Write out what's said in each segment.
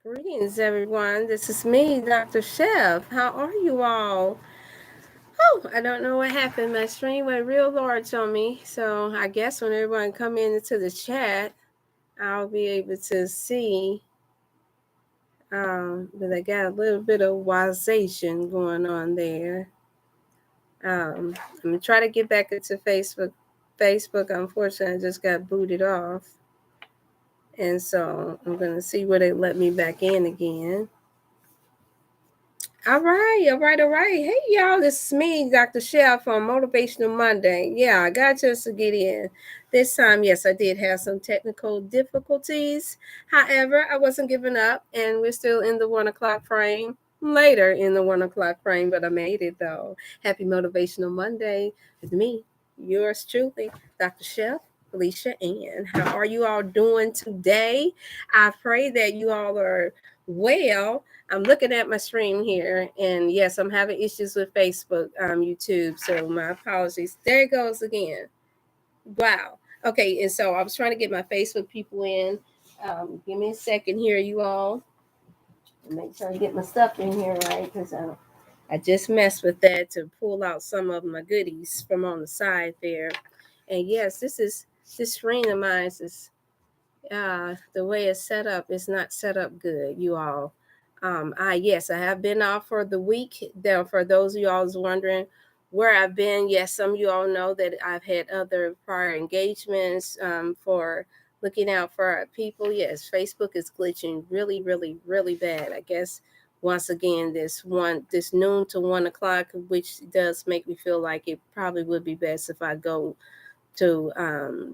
Greetings, everyone. This is me, Dr. Chef. How are you all? Oh, I don't know what happened. My stream went real large on me. So I guess when everyone come into the chat, I'll be able to see that I got a little bit of wazation going on there. I'm going to try to get back into Facebook. Facebook, unfortunately, I just got booted off. And so I'm going to see where they let me back in again. All right. Hey, y'all, this is me, Dr. Chef on Motivational Monday. Yeah, I got just to get in. This time, yes, I did have some technical difficulties. However, I wasn't giving up, and we're still in the 1 o'clock frame. Later in the 1 o'clock frame, but I made it though. Happy Motivational Monday with me, yours truly, Dr. Chef Felicia Ann. How are you all doing today? I pray that you all are well. I'm looking at my stream here, and yes, I'm having issues with Facebook, YouTube. So my apologies. There it goes again. Wow. Okay, and so I was trying to get my Facebook people in. Give me a second here, you all. Make sure I get my stuff in here right, because I just messed with that to pull out some of my goodies from on the side there. And yes, this screen of mine is the way it's set up is not set up good, you all. Yes, I have been off for the week. There, for those of y'all who's wondering where I've been, yes, some of you all know that I've had other prior engagements for looking out for our people. Yes, Facebook is glitching really, really, really bad. I guess once again, this noon to 1 o'clock, which does make me feel like it probably would be best if I go to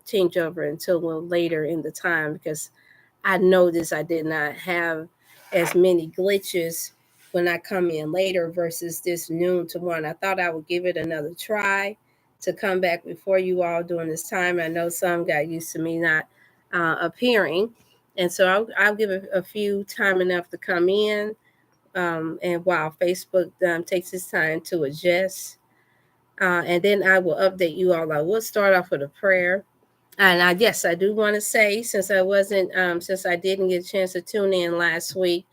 change over until later in the time, because I noticed I did not have as many glitches when I come in later versus this noon to 1. I thought I would give it another try to come back before you all during this time. I know some got used to me not appearing, and so I'll give a few time enough to come in. And while Facebook takes its time to adjust, and then I will update you all. I will start off with a prayer. And yes, I do want to say, since I didn't get a chance to tune in last week,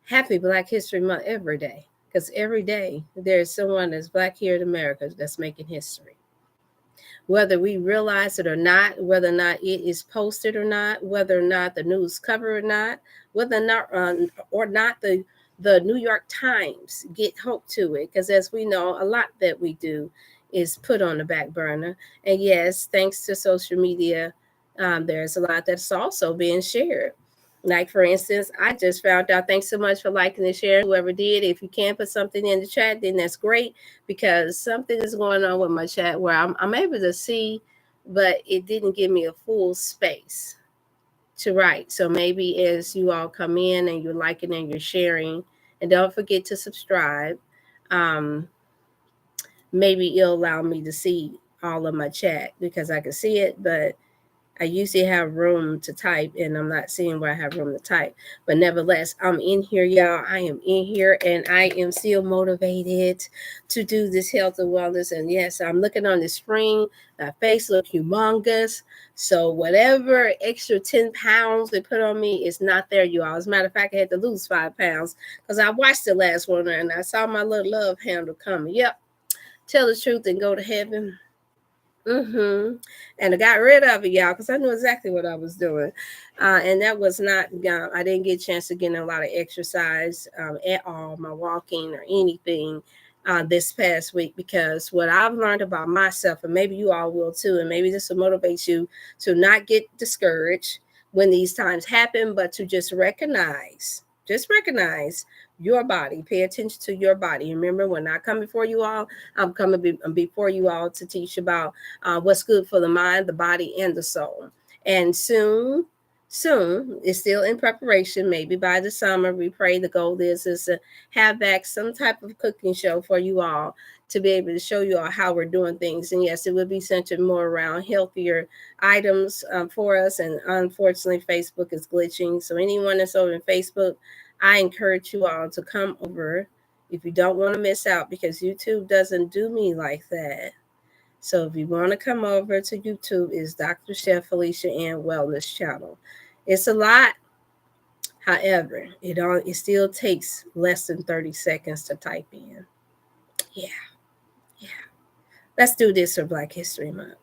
happy Black History Month every day. Because every day there's someone that's Black here in America that's making history. Whether we realize it or not, whether or not it is posted or not, whether or not the news cover or not, whether or not the New York Times get hope to it. Because as we know, a lot that we do is put on the back burner. And yes, thanks to social media, there's a lot that's also being shared. Like, for instance, I just found out, thanks so much for liking and sharing, whoever did. If you can put something in the chat, then that's great, because something is going on with my chat where I'm able to see, but it didn't give me a full space to write. So maybe as you all come in and you're liking and you're sharing, and don't forget to subscribe, um, maybe it'll allow me to see all of my chat, because I can see it, but I usually have room to type, and I'm not seeing where I have room to type. But nevertheless, I'm in here, y'all. I am in here, and I am still motivated to do this health and wellness. And yes, I'm looking on the screen. My face looks humongous. So whatever extra 10 pounds they put on me is not there, you all. As a matter of fact, I had to lose 5 pounds because I watched the last one and I saw my little love handle coming. Yep. Tell the truth and go to heaven. And I got rid of it, y'all, because I knew exactly what I was doing. And that was not, I didn't get a chance to get in a lot of exercise at all, my walking or anything this past week, because what I've learned about myself, and maybe you all will too, and maybe this will motivate you to not get discouraged when these times happen, but to just recognize your body. Pay attention to your body. Remember, when I come before you all, I'm coming before you all to teach about what's good for the mind, the body, and the soul. And soon, it's still in preparation. Maybe by the summer, we pray the goal is to have back some type of cooking show for you all, to be able to show you all how we're doing things. And yes, it would be centered more around healthier items for us. And unfortunately, Facebook is glitching. So anyone that's over in Facebook, I encourage you all to come over if you don't want to miss out, because YouTube doesn't do me like that. So if you want to come over to YouTube, it's Dr. Chef Felicia Ann Wellness Channel. It's a lot. However, it still takes less than 30 seconds to type in. Yeah, yeah. Let's do this for Black History Month.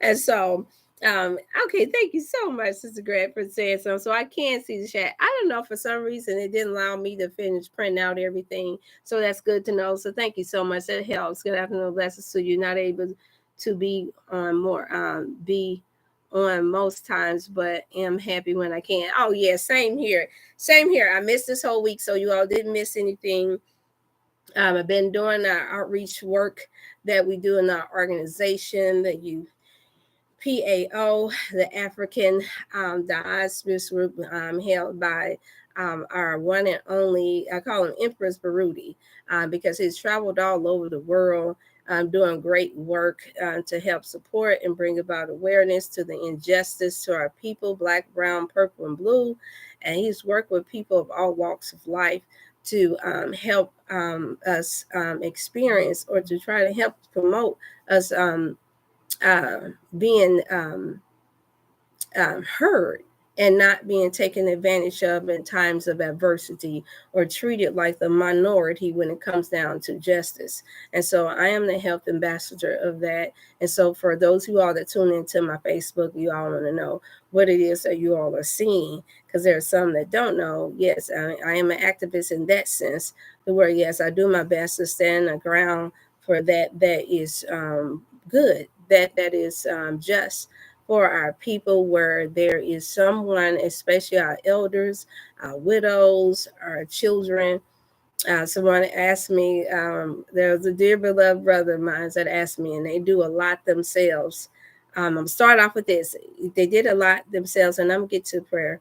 And so, okay, thank you so much, Sister Grant, for saying something. So I can see the chat. I don't know, for some reason it didn't allow me to finish printing out everything. So that's good to know. So thank you so much. That helps. Good afternoon, blessings to you. Not able to be on most times, but am happy when I can. Oh yeah, same here. Same here. I missed this whole week, so you all didn't miss anything. I've been doing our outreach work that we do in our organization, that you PAO, the African Diaspora Group, held by our one and only, I call him Empress Baruti, because he's traveled all over the world, doing great work to help support and bring about awareness to the injustice to our people, Black, brown, purple, and blue. And he's worked with people of all walks of life to help us experience, or to try to help promote us being heard and not being taken advantage of in times of adversity, or treated like the minority when it comes down to justice. And so I am the health ambassador of that. And so for those who all that tune into my Facebook, you all want to know what it is that you all are seeing, because there are some that don't know. Yes, I am an activist in that sense, where yes, I do my best to stand the ground for that is good, that is just for our people, where there is someone, especially our elders, our widows, our children. Someone asked me, there was a dear beloved brother of mine that asked me, and they do a lot themselves. I'm going to start off with this. They did a lot themselves, and I'm going to get to prayer.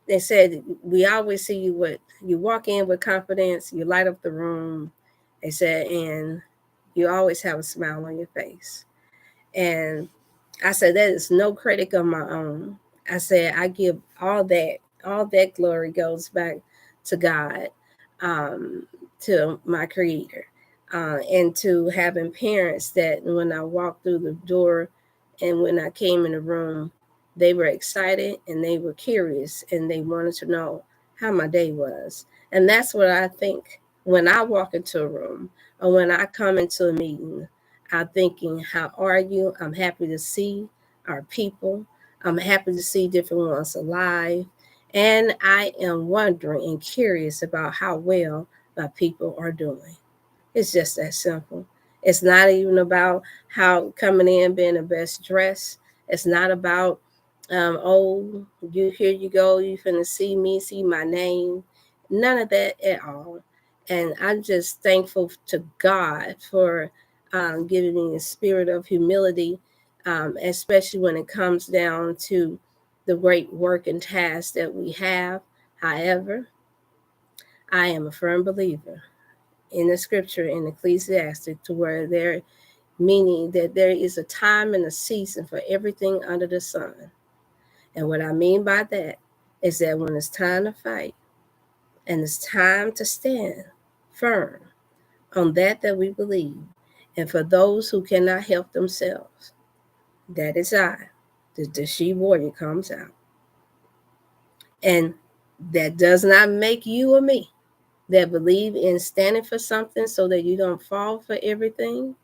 They said, we always see you walk in with confidence, you light up the room. They said, and you always have a smile on your face. And I said, that is no critic of my own. I said, I give all that glory goes back to God, um, to my creator, and to having parents that when I walked through the door and when I came in the room, they were excited and they were curious and they wanted to know how my day was. And that's what I think when I walk into a room or when I come into a meeting. I'm thinking, how are you? I'm happy to see our people. I'm happy to see different ones alive. And I am wondering and curious about how well my people are doing. It's just that simple. It's not even about how coming in being the best dressed. It's not about, oh, here you go, you finna see me, see my name. None of that at all. And I'm just thankful to God for giving me a spirit of humility, especially when it comes down to the great work and task that we have. However, I am a firm believer in the scripture in Ecclesiastic, to where there, meaning that there is a time and a season for everything under the sun. And what I mean by that is that when it's time to fight and it's time to stand firm on that we believe, and for those who cannot help themselves, that is I, the she warrior comes out. And that does not make you or me that believe in standing for something so that you don't fall for everything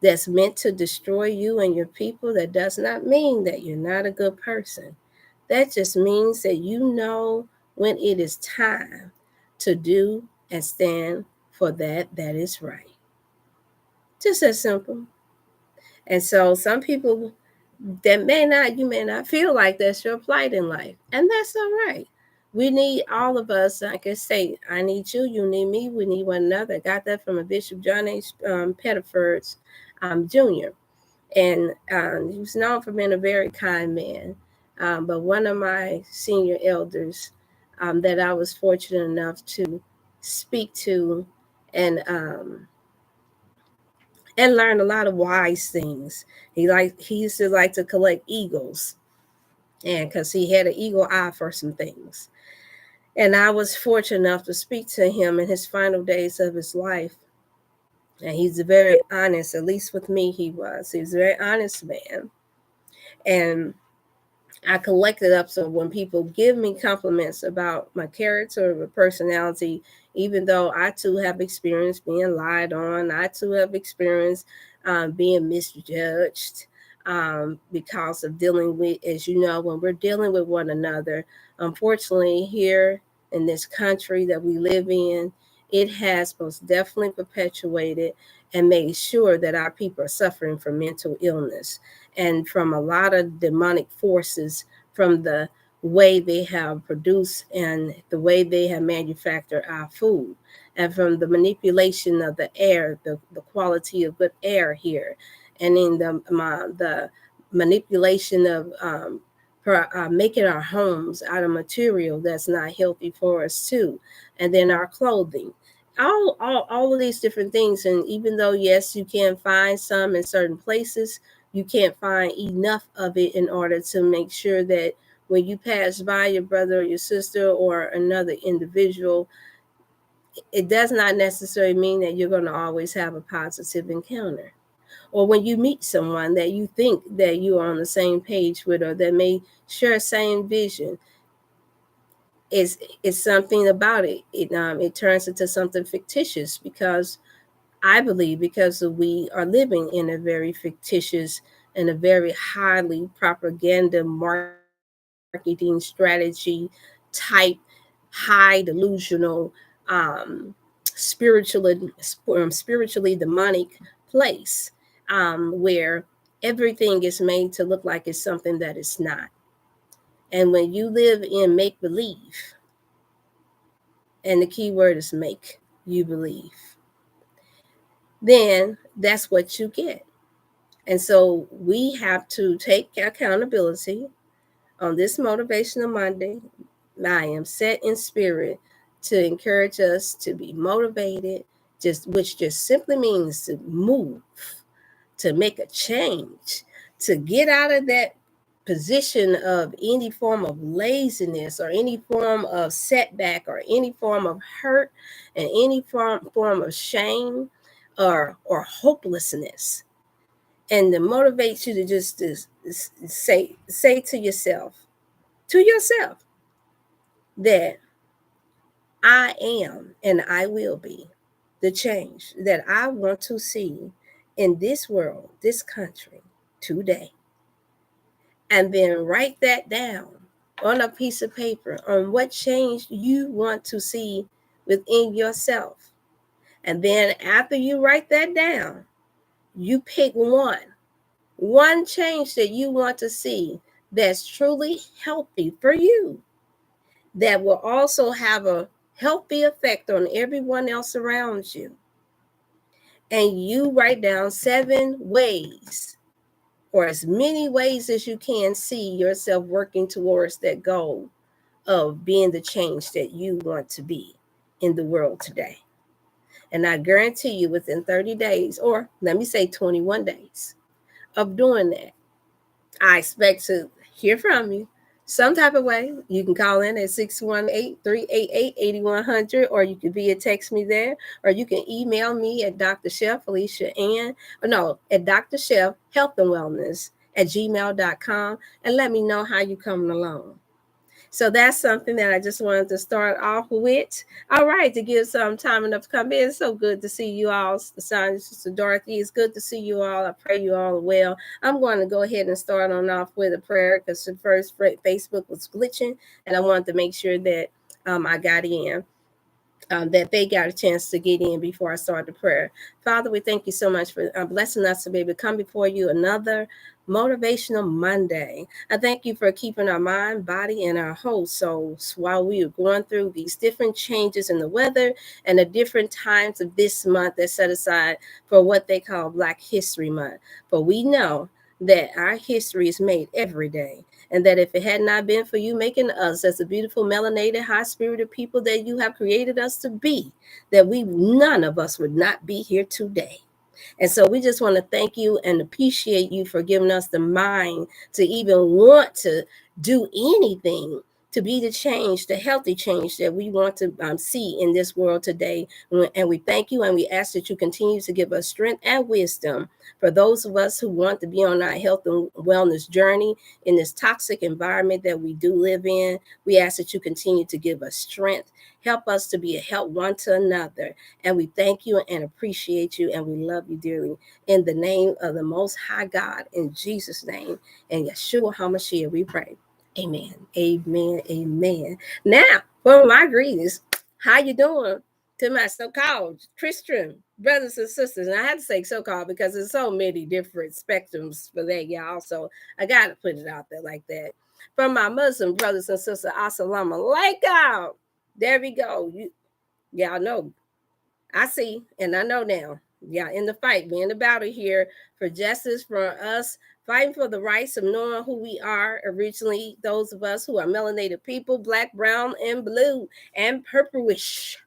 that's meant to destroy you and your people. That does not mean that you're not a good person. That just means that you know when it is time to do and stand for that is right. Just as simple. And so some people that you may not feel like that's your plight in life. And that's all right. We need all of us, like I say, I need you, you need me, we need one another. Got that from a Bishop John H. Pettiford's Jr. And he was known for being a very kind man. But one of my senior elders that I was fortunate enough to speak to and learn a lot of wise things. He used to like to collect eagles, and because he had an eagle eye for some things. And I was fortunate enough to speak to him in his final days of his life. And he's very honest, at least with me, he was. He was a very honest man. And I collected up, so when people give me compliments about my character or personality, even though I too have experienced being lied on, I too have experienced being misjudged because of dealing with, as you know, when we're dealing with one another, unfortunately, here in this country that we live in, it has most definitely perpetuated and made sure that our people are suffering from mental illness and from a lot of demonic forces from the way they have produced and the way they have manufactured our food and from the manipulation of the air, the quality of good air here, and in the manipulation of making our homes out of material that's not healthy for us too, and then our clothing, all of these different things. And even though yes, you can find some in certain places, you can't find enough of it in order to make sure that when you pass by your brother or your sister or another individual, it does not necessarily mean that you're going to always have a positive encounter. Or when you meet someone that you think that you are on the same page with or that may share same vision, is something about it turns into something fictitious because I believe because we are living in a very fictitious and a very highly propaganda marketing strategy type, high delusional, um, spiritually demonic place where everything is made to look like it's something that it's not. And when you live in make believe, and the key word is make you believe, then that's what you get. And so we have to take accountability on this Motivational Monday. I am set in spirit to encourage us to be motivated, just which just simply means to move, to make a change, to get out of that position of any form of laziness or any form of setback or any form of hurt and any form of shame or hopelessness, and to motivate you to just to say to yourself that I am and I will be the change that I want to see in this world, this country today. And then write that down on a piece of paper on what change you want to see within yourself. And then after you write that down, you pick one change that you want to see that's truly healthy for you, that will also have a healthy effect on everyone else around you. And you write down 7 ways or as many ways as you can see yourself working towards that goal of being the change that you want to be in the world today. And I guarantee you within 30 days, or let me say 21 days of doing that, I expect to hear from you some type of way. You can call in at 618-388-8100, or you can via text me there, or you can email me at Dr. Chef Alicia Ann, or no, at Dr. Chef Health and Wellness at gmail.com, and let me know how you coming along. So that's something that I just wanted to start off with. All right, to give some time enough to come in. It's so good to see you all. Sister Dorothy, it's good to see you all. I pray you all are well. I'm going to go ahead and start on off with a prayer because the first Facebook was glitching, and I wanted to make sure that I got in. That they got a chance to get in before I start the prayer. Father, we thank you so much for blessing us to be able to come before you another Motivational Monday. I thank you for keeping our mind, body, and our whole souls while we are going through these different changes in the weather and the different times of this month that's set aside for what they call Black History Month. For we know that our history is made every day, and that if it had not been for you making us as a beautiful, melanated, high-spirited people that you have created us to be, that none of us would not be here today. And so we just want to thank you and appreciate you for giving us the mind to even want to do anything to be the change, the healthy change that we want to see in this world today. And we thank you and we ask that you continue to give us strength and wisdom for those of us who want to be on our health and wellness journey in this toxic environment that we do live in. We ask that you continue to give us strength, help us to be a help one to another. And we thank you and appreciate you and we love you dearly. In the name of the Most High God, in Jesus' name, and Yeshua HaMashiach, we pray. Amen. Amen. Amen. Now, for my greetings, how you doing to my so-called Christian brothers and sisters? And I had to say so-called because there's so many different spectrums for that, y'all. So I got to put it out there like that. From my Muslim brothers and sisters, assalamu alaikum. There we go. Y'all know. I see, and I know now. Yeah, in the fight, we in the battle here for justice for us, fighting for the rights of knowing who we are originally, those of us who are melanated people, black, brown, and blue, and purplish.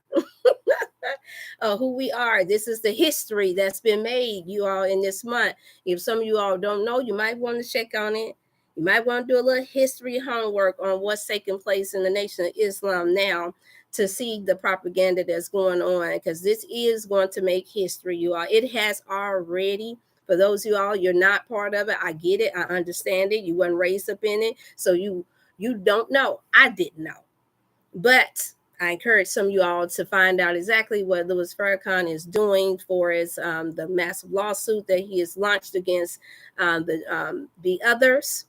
Who we are. This is the history that's been made, you all, in this month. If some of you all don't know, you might want to check on it. You might want to do a little history homework on what's taking place in the Nation of Islam now to see the propaganda that's going on, because this is going to make history, you all. It has already. For those of you all, you're not part of it. I get it. I understand it. You weren't raised up in it. So you don't know. I didn't know. But I encourage some of you all to find out exactly what Louis Farrakhan is doing for his the massive lawsuit that he has launched against the others,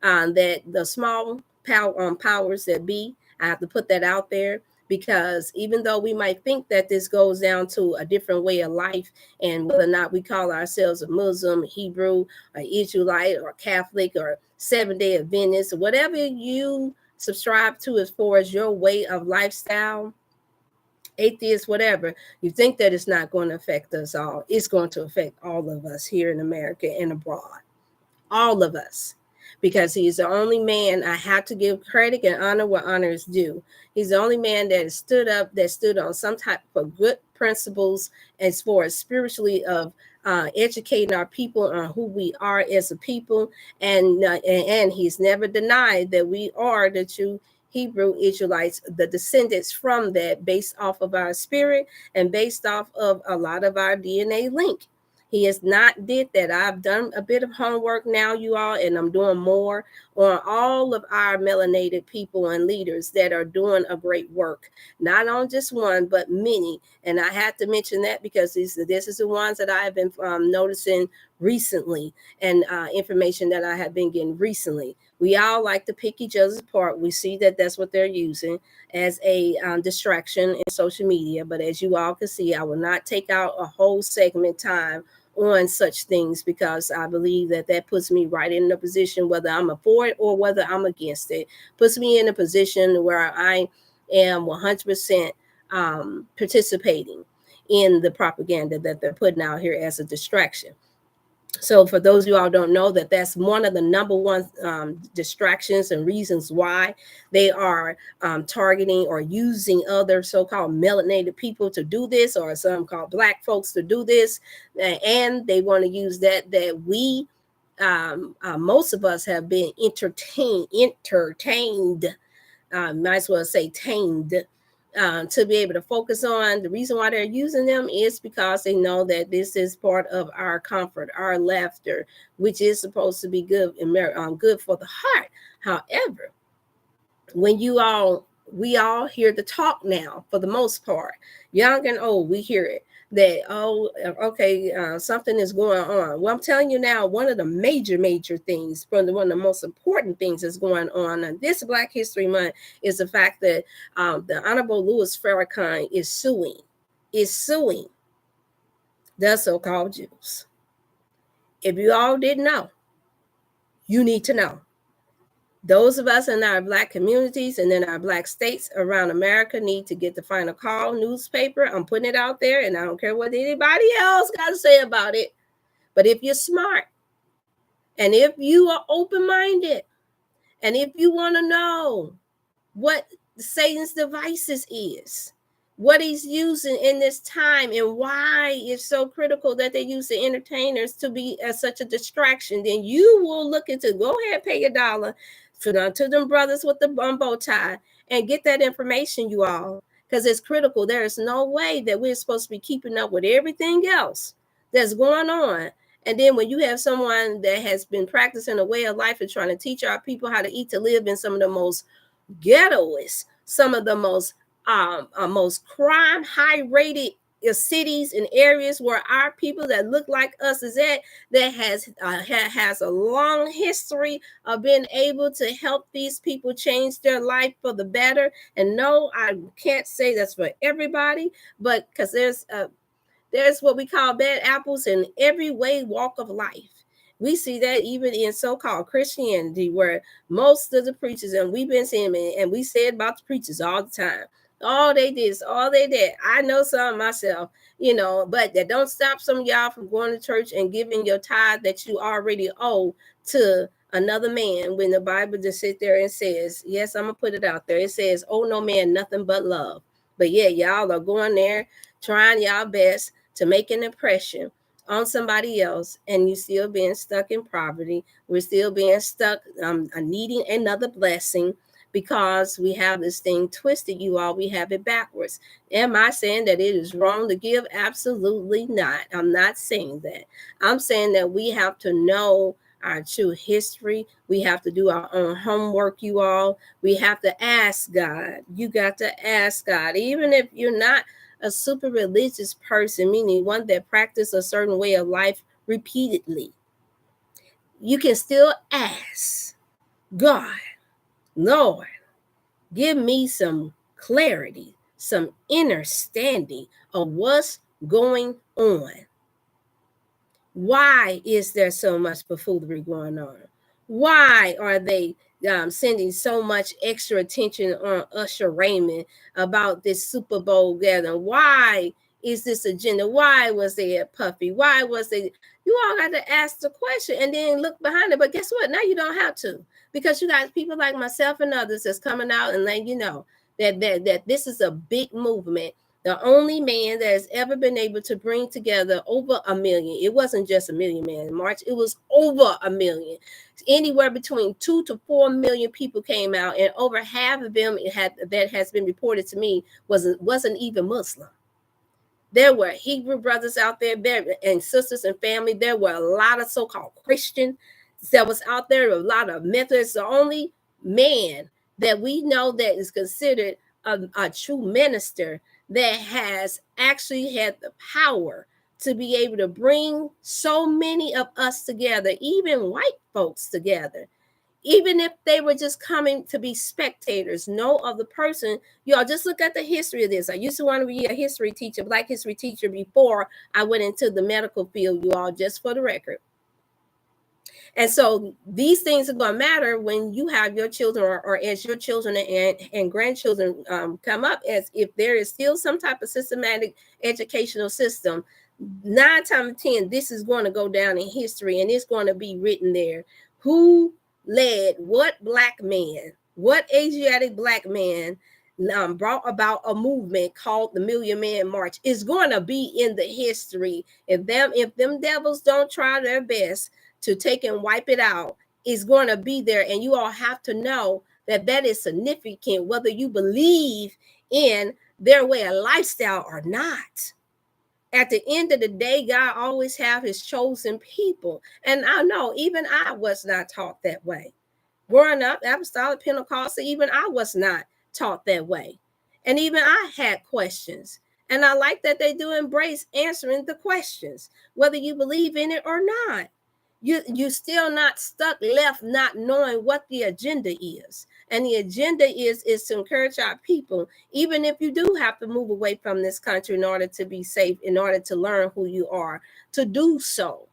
that the small powers that be. I have to put that out there, because even though we might think that this goes down to a different way of life, and whether or not we call ourselves a Muslim, Hebrew, or Israelite, or Catholic, or Seventh-day Adventist, or whatever you subscribe to as far as your way of lifestyle, atheist, whatever, you think that it's not going to affect us all. It's going to affect all of us here in America and abroad. All of us. Because he's the only man, I have to give credit and honor where honor is due. He's the only man that stood up, that stood on some type of good principles as far as spiritually of educating our people on who we are as a people. And he's never denied that we are the true Hebrew Israelites, the descendants from that, based off of our spirit and based off of a lot of our DNA link. He has not did that. I've done a bit of homework now, you all, and I'm doing more on all of our melanated people and leaders that are doing a great work. Not on just one, but many. And I had to mention that because this is the ones that I have been noticing recently, and information that I have been getting recently. We all like to pick each other's apart. We see that that's what they're using as a distraction in social media. But as you all can see, I will not take out a whole segment time on such things, because I believe that that puts me right in a position, whether I'm for it or whether I'm against it, puts me in a position where I am 100% participating in the propaganda that they're putting out here as a distraction. So for those of you all don't know, that's one of the number one distractions and reasons why they are targeting or using other so-called melanated people to do this, or some called black folks to do this. And they want to use that we, most of us have been entertained, might as well say tamed, to be able to focus on. The reason why they're using them is because they know that this is part of our comfort, our laughter, which is supposed to be good and good for the heart. However, when we all hear the talk now, for the most part, young and old, we hear it, that, okay, something is going on. Well, I'm telling you now, one of the major things, one of the most important things that's going on this Black History Month is the fact that the Honorable Louis Farrakhan is suing the so-called Jews. If you all didn't know, you need to know. Those of us in our Black communities and in our Black states around America need to get the Final Call newspaper. I'm putting it out there, and I don't care what anybody else got to say about it. But if you're smart, and if you are open-minded, and if you want to know what Satan's devices is, what he's using in this time, and why it's so critical that they use the entertainers to be as such a distraction, then you will look into, go ahead, pay $1 to them brothers with the bow tie and get that information, you all, because it's critical. There is no way that we're supposed to be keeping up with everything else that's going on. And then when you have someone that has been practicing a way of life and trying to teach our people how to eat to live in some of the most ghettoest, some of the most crime high rated cities and areas where our people that look like us is at, that has a long history of being able to help these people change their life for the better. And no, I can't say that's for everybody, but because there's what we call bad apples in every way, walk of life. We see that even in so-called Christianity, where most of the preachers, and we've been seeing it, and we say about the preachers all the time. All they did is all they did. I know some myself, but that don't stop some of y'all from going to church and giving your tithe that you already owe to another man, when the Bible just sit there and says, yes, I'm gonna put it out there. It says, oh, no man, nothing but love. But yeah, y'all are going there trying y'all best to make an impression on somebody else, and you still being stuck in poverty. We're still being stuck needing another blessing, because we have this thing twisted, you all. We have it backwards. Am I saying that it is wrong to give? Absolutely not. I'm not saying that. I'm saying that we have to know our true history. We have to do our own homework, you all. We have to ask God. You got to ask God, even if you're not a super religious person, meaning one that practices a certain way of life repeatedly. You can still ask God, Lord, give me some clarity, some understanding of what's going on. Why is there so much buffoonery going on? Why are they sending so much extra attention on Usher Raymond about this Super Bowl gathering? Why is this agenda? Why was they at Puffy? Why was they? You all got to ask the question and then look behind it. But guess what? Now you don't have to, because you got people like myself and others that's coming out and letting you know that this is a big movement. The only man that has ever been able to bring together over 1 million. It wasn't just 1 million man in March. It was over 1 million. Anywhere between 2 to 4 million people came out, and over half of them that has been reported to me wasn't even Muslim. There were Hebrew brothers out there, and sisters and family. There were a lot of so-called Christians that was out there, a lot of Methodists. The only man that we know that is considered a true minister that has actually had the power to be able to bring so many of us together, even white folks together, even if they were just coming to be spectators, no other person. Y'all just look at the history of this. I used to want to be a history teacher, black history teacher, before I went into the medical field, you all, just for the record. And so these things are going to matter when you have your children, or as your children and grandchildren come up, as if there is still some type of systematic educational system. 9 times out of 10, this is going to go down in history, and it's going to be written there. Who led what black man, what Asiatic black man brought about a movement called the Million Man March, is going to be in the history. If them devils don't try their best to take and wipe it out, is going to be there. And you all have to know that that is significant, whether you believe in their way of lifestyle or not. At the end of the day, God always have his chosen people. And I know even I was not taught that way. Growing up, apostolic Pentecostal, even I was not taught that way. And even I had questions. And I like that they do embrace answering the questions, whether you believe in it or not. You still not stuck, left not knowing what the agenda is. And the agenda is to encourage our people, even if you do have to move away from this country in order to be safe, in order to learn who you are, to do so.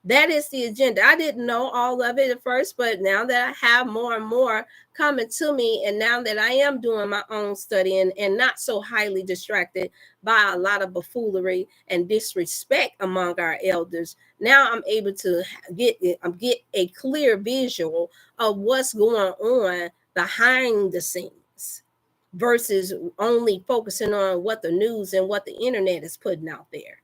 That is the agenda. I didn't know all of it at first, but now that I have more and more coming to me, and now that I am doing my own studying and not so highly distracted by a lot of buffoonery and disrespect among our elders, now I'm able to get a clear visual of what's going on behind the scenes, versus only focusing on what the news and what the internet is putting out there.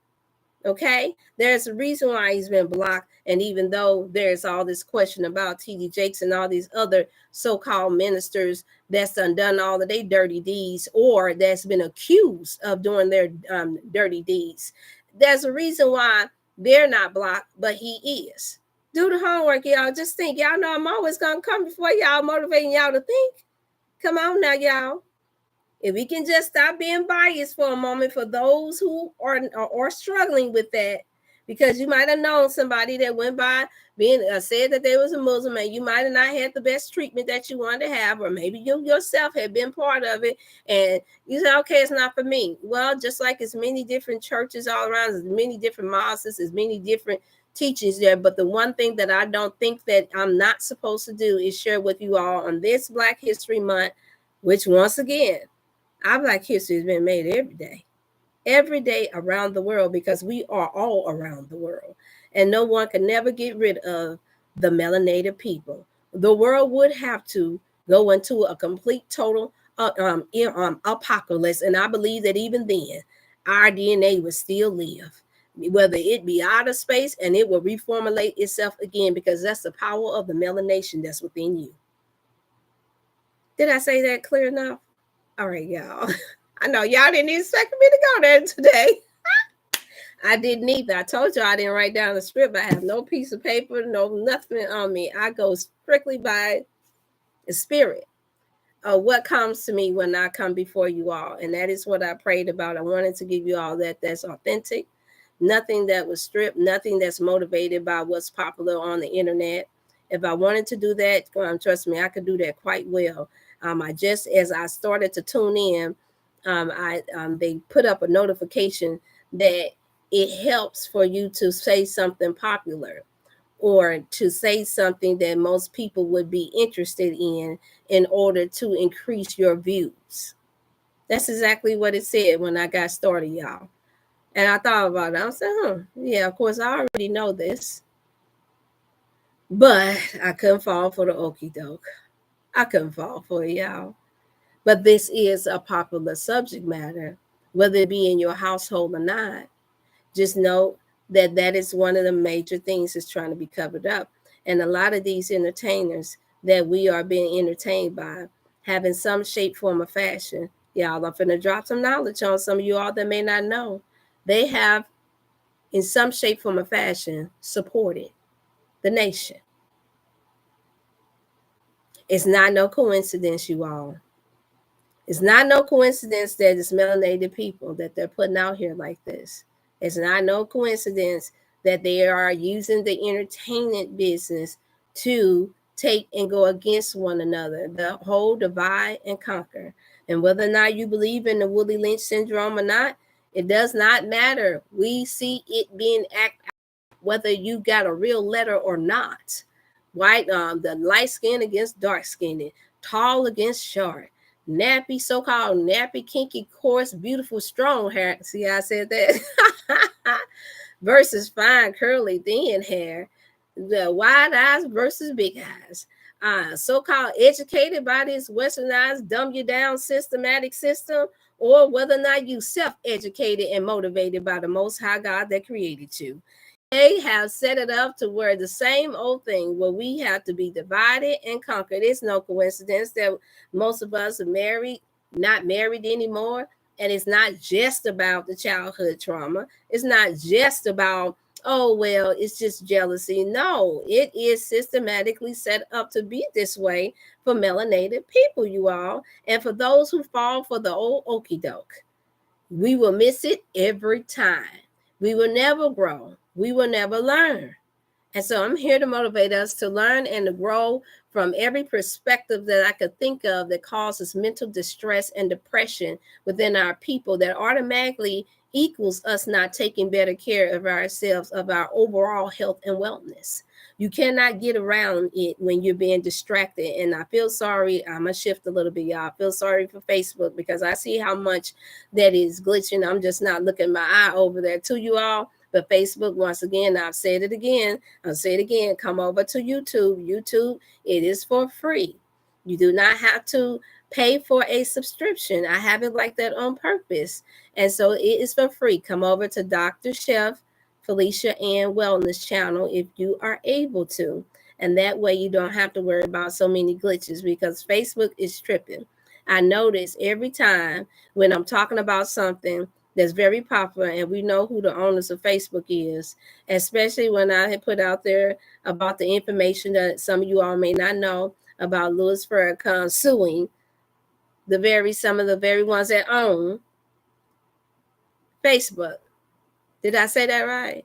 Okay, there's a reason why he's been blocked. And even though there's all this question about TD Jakes and all these other so-called ministers that's done all of their dirty deeds, or that's been accused of doing their dirty deeds, there's a reason why they're not blocked, but he is. Do the homework, y'all. Just think, y'all know I'm always gonna come before y'all, motivating y'all to think. Come on now, y'all. If we can just stop being biased for a moment for those who are struggling with that, because you might have known somebody that went by being said that they was a Muslim, and you might have not had the best treatment that you wanted to have, or maybe you yourself had been part of it, and you said, okay, it's not for me. Well, just like it's many different churches all around, there's many different mosques, there's many different teachings there, but the one thing that I don't think that I'm not supposed to do is share with you all on this Black History Month, which once again, our Black history has been made every day around the world, because we are all around the world. And no one can never get rid of the melanated people. The world would have to go into a complete, total apocalypse. And I believe that even then, our DNA would still live, whether it be out of space, and it will reformulate itself again, because that's the power of the melanation that's within you. Did I say that clear enough? All right, y'all. I know y'all didn't expect me to go there today. I didn't either. I told you I didn't write down the script. I have no piece of paper, no nothing on me. I go strictly by the spirit of what comes to me when I come before you all. And that is what I prayed about. I wanted to give you all that's authentic, nothing that was stripped, nothing that's motivated by what's popular on the internet. If I wanted to do that, trust me, I could do that quite well. I just, as I started to tune in, they put up a notification that it helps for you to say something popular, or to say something that most people would be interested in order to increase your views. That's exactly what it said when I got started, y'all. And I thought about it. I said, yeah, of course, I already know this. But I couldn't fall for the okie doke. I couldn't fall for it, y'all. But this is a popular subject matter, whether it be in your household or not. Just know that that is one of the major things that's trying to be covered up. And a lot of these entertainers that we are being entertained by have in some shape, form, or fashion. Y'all, I'm finna drop some knowledge on some of you all that may not know. They have, in some shape, form, or fashion, supported the nation. It's not no coincidence, you all. It's not no coincidence that it's melanated people that they're putting out here like this. It's not no coincidence that they are using the entertainment business to take and go against one another, the whole divide and conquer. And whether or not you believe in the Willie Lynch syndrome or not, it does not matter. We see it being acted out, whether you got a real letter or not. White, the light skin against dark skinned, tall against short, nappy, so-called nappy, kinky, coarse, beautiful, strong hair. See how I said that? Versus fine, curly, thin hair. The wide eyes versus big eyes. So-called educated by this westernized, dumb you down systematic system, or whether or not you self-educated and motivated by the Most High God that created you. They have set it up to where the same old thing, where we have to be divided and conquered. It's no coincidence that most of us are married, not married anymore. And it's not just about the childhood trauma. It's not just about, oh, well, it's just jealousy. No, it is systematically set up to be this way for melanated people, you all. And for those who fall for the old okie doke, we will miss it every time. We will never grow. We will never learn. And so I'm here to motivate us to learn and to grow from every perspective that I could think of that causes mental distress and depression within our people, that automatically equals us not taking better care of ourselves, of our overall health and wellness. You cannot get around it when you're being distracted. And I feel sorry. I'm going to shift a little bit, y'all. I feel sorry for Facebook, because I see how much that is glitching. I'm just not looking my eye over there to you all. But Facebook, once again, I've said it again. I'll say it again. Come over to YouTube. YouTube, it is for free. You do not have to pay for a subscription. I have it like that on purpose. And so it is for free. Come over to Dr. Chef Felicia Ann Wellness channel if you are able to. And that way you don't have to worry about so many glitches because Facebook is tripping. I notice every time when I'm talking about something that's very popular and we know who the owners of Facebook is, especially when I had put out there about the information that some of you all may not know about Louis Farrakhan suing some of the very ones that own Facebook. Did I say that right?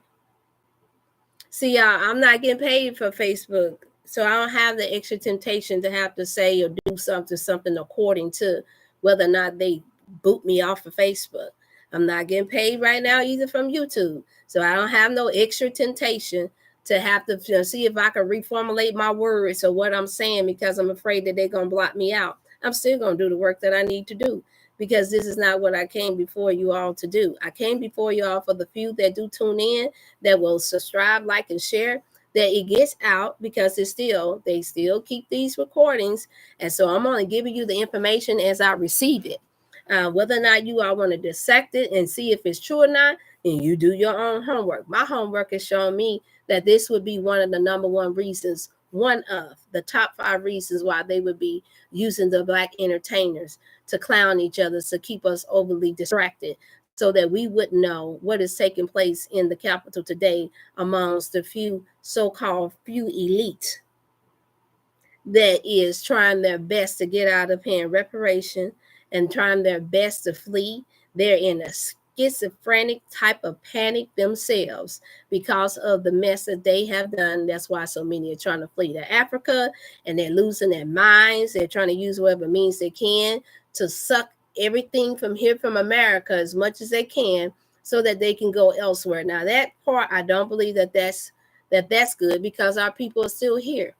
See, y'all, I'm not getting paid for Facebook, so I don't have the extra temptation to have to say or do something according to whether or not they boot me off of Facebook. I'm not getting paid right now either from YouTube, so I don't have no extra temptation to have to see if I can reformulate my words or what I'm saying because I'm afraid that they're gonna block me out. I'm still gonna do the work that I need to do because this is not what I came before you all to do. I came before you all for the few that do tune in, that will subscribe, like, and share, that it gets out because they still keep these recordings. And so I'm only giving you the information as I receive it. Whether or not you all want to dissect it and see if it's true or not, and you do your own homework. My homework is showing me that this would be one of the number one reasons, one of the top 5 reasons why they would be using the Black entertainers to clown each other, to keep us overly distracted, so that we wouldn't know what is taking place in the Capitol today amongst the few so-called few elite that is trying their best to get out of paying reparation and trying their best to flee. They're in a schizophrenic type of panic themselves because of the mess that they have done. That's why so many are trying to flee to Africa, and they're losing their minds. They're trying to use whatever means they can to suck everything from here from America as much as they can so that they can go elsewhere. Now that part, I don't believe that's good because our people are still here.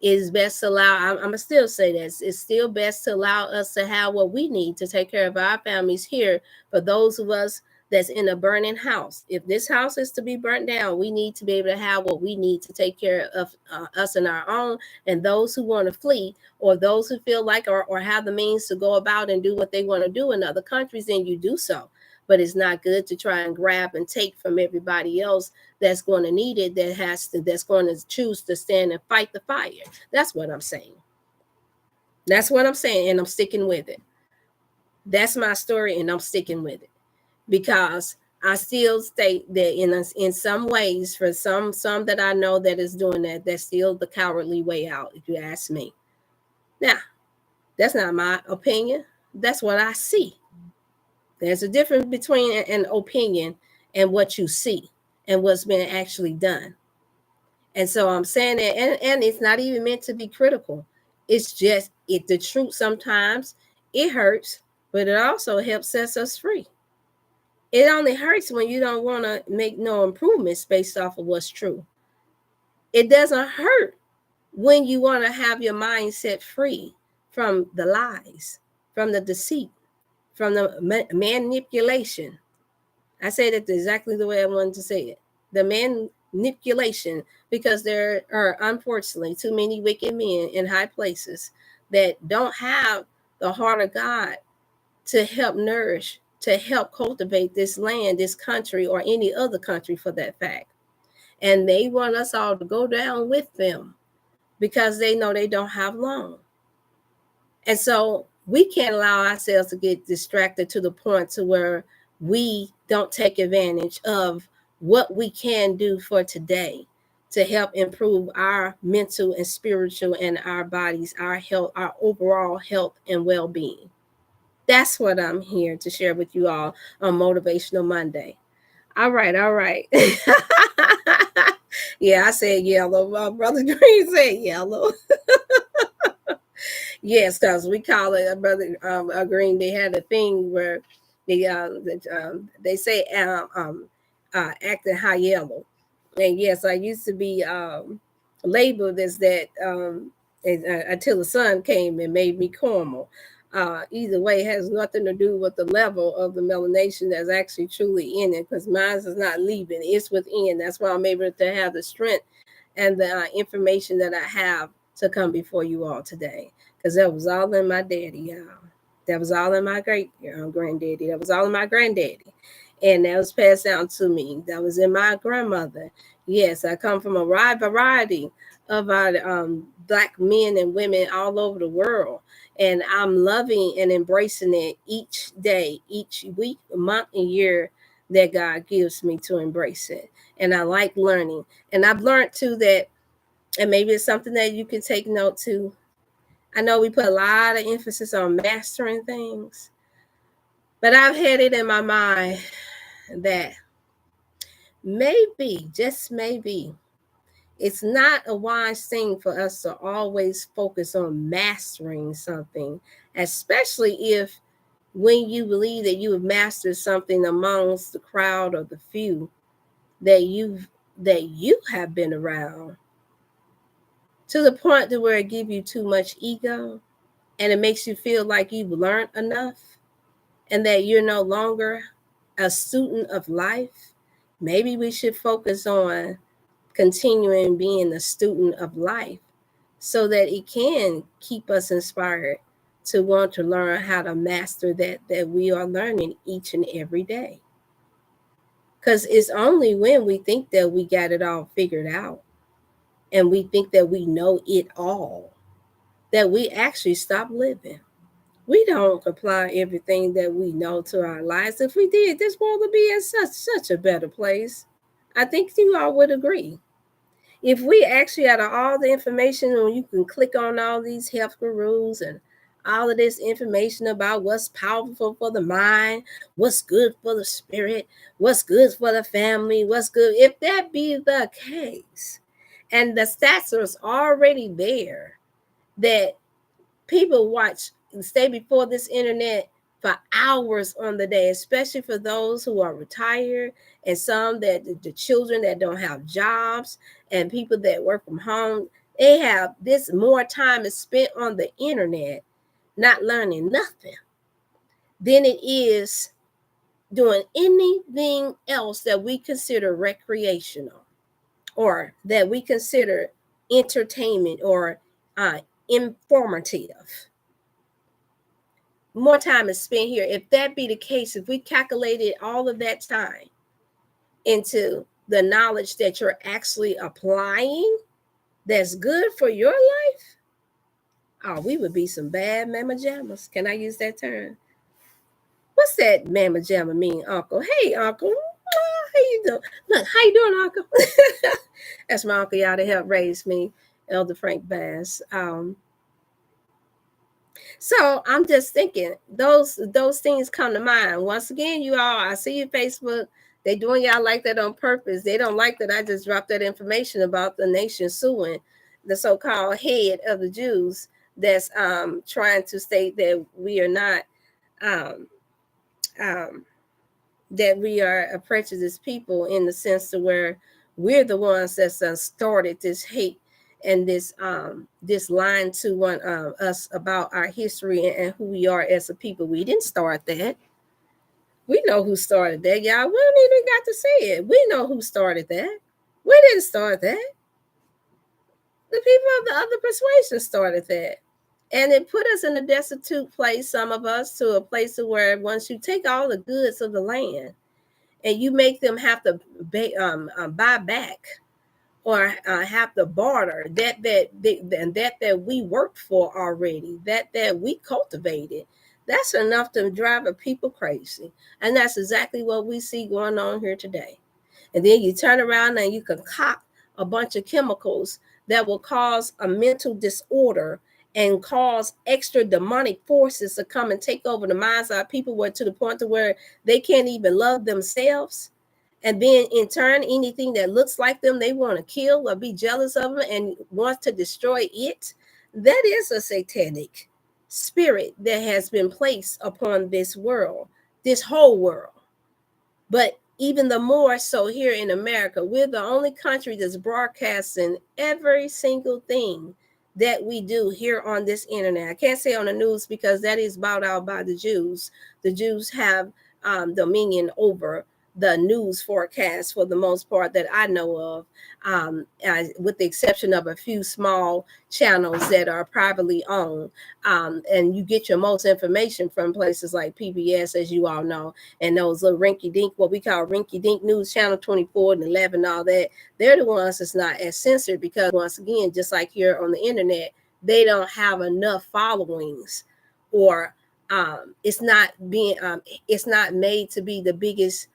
It's best to allow, I'm going to still say this, it's still best to allow us to have what we need to take care of our families here. For those of us that's in a burning house, if this house is to be burnt down, we need to be able to have what we need to take care of us and our own. And those who want to flee, or those who feel like or have the means to go about and do what they want to do in other countries, then you do so. But it's not good to try and grab and take from everybody else that's going to need it, that's going to choose to stand and fight the fire. That's what I'm saying. That's what I'm saying, and I'm sticking with it. That's my story, and I'm sticking with it because I still state that in some ways, for some that I know that is doing that, that's still the cowardly way out, if you ask me. Now, that's not my opinion. That's what I see. There's a difference between an opinion and what you see and what's been actually done. And so I'm saying that, and it's not even meant to be critical. It's just the truth. Sometimes it hurts, but it also helps set us free. It only hurts when you don't want to make no improvements based off of what's true. It doesn't hurt when you want to have your mind set free from the lies, from the deceit, from the manipulation. I said it exactly the way I wanted to say it. The manipulation, because there are unfortunately too many wicked men in high places that don't have the heart of God to help nourish, to help cultivate this land, this country, or any other country for that fact. And they want us all to go down with them because they know they don't have long. And so we can't allow ourselves to get distracted to the point to where we don't take advantage of what we can do for today to help improve our mental and spiritual and our bodies, our health, our overall health and well-being. That's what I'm here to share with you all on Motivational Monday. All right. Yeah, I said yellow. My brother Green said yellow. Yes, because we call it, brother Green. They had a thing where they say acting high yellow, and yes, I used to be labeled as that until the sun came and made me caramel. Either way, it has nothing to do with the level of the melanation that's actually truly in it, because mine is not leaving; it's within. That's why I'm able to have the strength and the information that I have to come before you all today. Because that was all in my daddy, y'all. That was all in my great granddaddy. That was all in my granddaddy. and that was passed down to me. That was in my grandmother. Yes, I come from a wide variety of our Black men and women all over the world. And I'm loving and embracing it each day, each week, month, and year that God gives me to embrace it. And I like learning. And I've learned too that, and maybe it's something that you can take note to. I know we put a lot of emphasis on mastering things, but I've had it in my mind that maybe, just maybe, it's not a wise thing for us to always focus on mastering something, especially if when you believe that you have mastered something amongst the crowd or the few that you have been around, to the point to where it gives you too much ego and it makes you feel like you've learned enough and that you're no longer a student of life. Maybe we should focus on continuing being a student of life so that it can keep us inspired to want to learn how to master that we are learning each and every day. Because it's only when we think that we got it all figured out and we think that we know it all that we actually stop living. We don't apply everything that we know to our lives. If we did, this world would be in such a better place. I think you all would agree. If we actually had all the information and you can click on all these health gurus and all of this information about what's powerful for the mind, what's good for the spirit, what's good for the family, what's good, if that be the case, and the stats are already there that people watch and stay before this internet for hours on the day, especially for those who are retired and some that the children that don't have jobs and people that work from home. They have this more time is spent on the internet not learning nothing than it is doing anything else that we consider recreational or that we consider entertainment or informative. More time is spent here. If that be the case, if we calculated all of that time into the knowledge that you're actually applying that's good for your life, oh, we would be some bad mama jammas. Can I use that term? What's that mama jamma mean, Uncle? Hey, Uncle. How you doing? Look, how you doing, Uncle? That's my uncle, y'all, that helped raise me, Elder Frank Bass. So I'm just thinking those things come to mind. Once again, you all, I see your Facebook. They doing y'all like that on purpose. They don't like that I just dropped that information about the nation suing the so-called head of the Jews that's trying to state that we are not um, um, that we are a prejudiced people in the sense to where we're the ones that started this hate and this lying to one us about our history and who we are as a people. We didn't start that. We know who started that, y'all. We don't even got to say it. We know who started that. We didn't start that. The people of the other persuasion started that. And it put us in a destitute place, some of us, to a place where once you take all the goods of the land and you make them have to buy back or have to barter that we worked for already, that we cultivated. That's enough to drive a people crazy, and that's exactly what we see going on here today. And then you turn around and you concoct a bunch of chemicals that will cause a mental disorder and cause extra demonic forces to come and take over the minds of our people, where to the point to where they can't even love themselves. And then in turn, anything that looks like them, they want to kill or be jealous of them and want to destroy it. That is a satanic spirit that has been placed upon this world, this whole world. But even the more so here in America, we're the only country that's broadcasting every single thing that we do here on this internet. I can't say on the news because that is bought out by the Jews. The Jews have dominion over the news forecast for the most part that I know of, with the exception of a few small channels that are privately owned. And you get your most information from places like PBS, as you all know, and those little rinky dink, what we call rinky dink news channel 24 and 11, all that. They're the ones that's not as censored because, once again, just like here on the internet, they don't have enough followings, or it's not made to be the biggest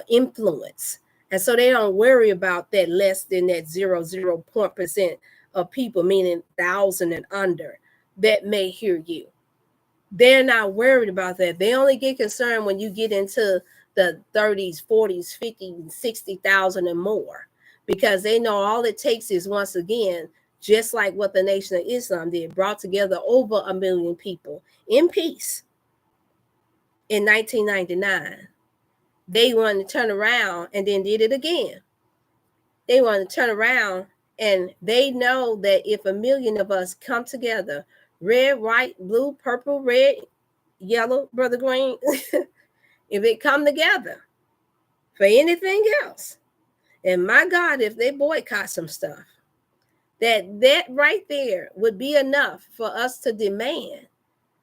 influence, and so they don't worry about that less than that 0.0% of people, meaning 1,000 and under, that may hear you. They're not worried about that. They only get concerned when you get into the 30s, 40s, 50s, 60,000 and more, because they know all it takes is, once again, just like what the Nation of Islam did, brought together over 1 million people in peace in 1999. They wanted to turn around and then did it again. They want to turn around, and they know that if 1 million of us come together, red, white, blue, purple, red, yellow, brother green, if they come together for anything else, and my God, if they boycott some stuff, that right there would be enough for us to demand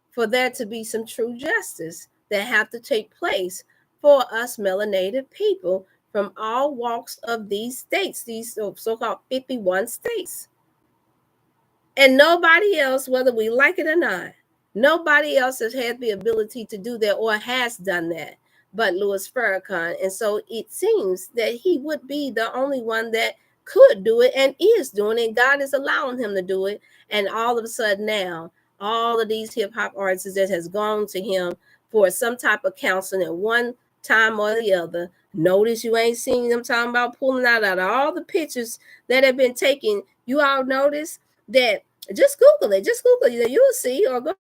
for there to be some true justice that have to take place for us melanated people from all walks of these states, these so-called 51 states. And nobody else, whether we like it or not, nobody else has had the ability to do that or has done that but Louis Farrakhan. And so it seems that he would be the only one that could do it and is doing it. God is allowing him to do it. And all of a sudden now, all of these hip hop artists that has gone to him for some type of counseling at one time or the other. Notice you ain't seen them talking about pulling out of all the pictures that have been taken. You all notice that, just Google it. Just Google it. You'll see, or go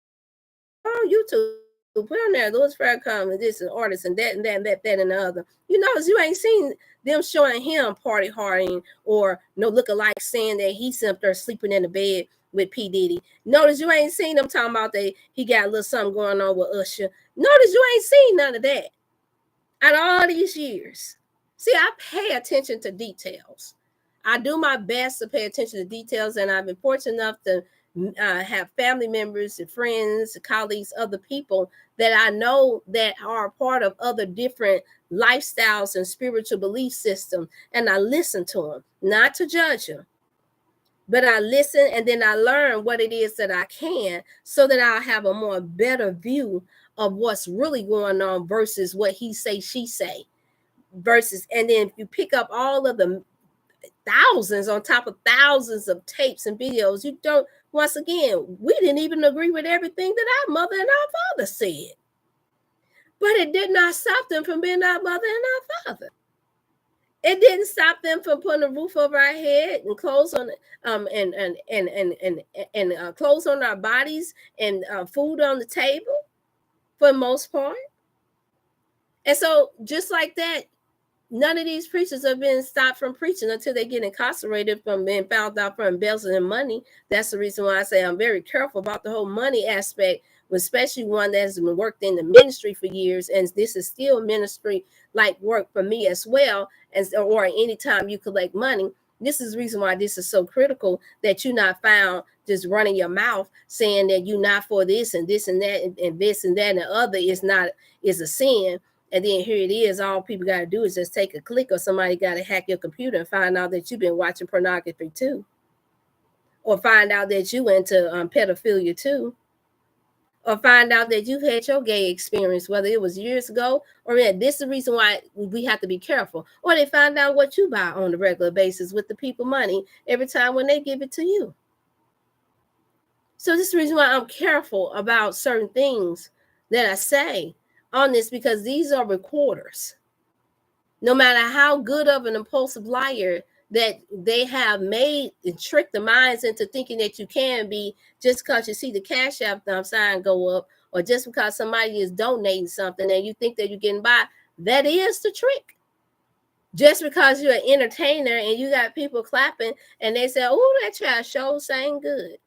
on YouTube. Put on there Louis Farrakhan and this and artist and that and that and that and the other. You notice you ain't seen them showing him party harding or no look-alike saying that he's up there sleeping in the bed with P. Diddy. Notice you ain't seen them talking about that he got a little something going on with Usher. Notice you ain't seen none of that out of all these years. See, I pay attention to details. I do my best to pay attention to details, and I've been fortunate enough to have family members and friends, colleagues, other people that I know that are part of other different lifestyles and spiritual belief systems, and I listen to them, not to judge them, but I listen, and then I learn what it is that I can, so that I'll have a more better view of what's really going on versus what he say, she say, versus, and then if you pick up all of the thousands on top of thousands of tapes and videos, you don't, once again, we didn't even agree with everything that our mother and our father said. But it did not stop them from being our mother and our father. It didn't stop them from putting a roof over our head and clothes on clothes on our bodies and food on the table for the most part. And so just like that, none of these preachers have been stopped from preaching until they get incarcerated from being found out for embezzling money. That's the reason why I say I'm very careful about the whole money aspect, especially one that has been worked in the ministry for years. And this is still ministry like work for me as well, or anytime you collect money. This is the reason why this is so critical, that you're not found just running your mouth saying that you're not for this and this and that and this and that and the other is a sin. And then here it is, all people got to do is just take a click, or somebody got to hack your computer and find out that you've been watching pornography too. Or find out that you into pedophilia too. Or find out that you've had your gay experience, whether it was years ago or this is the reason why we have to be careful. Or they find out what you buy on a regular basis with the people money every time when they give it to you. So this is the reason why I'm careful about certain things that I say on this, because these are recorders. No matter how good of an impulsive liar that they have made and tricked the minds into thinking that you can be, just because you see the Cash App sign go up, or just because somebody is donating something and you think that you're getting by, that is the trick. Just because you're an entertainer and you got people clapping and they say, oh, that child show sang good.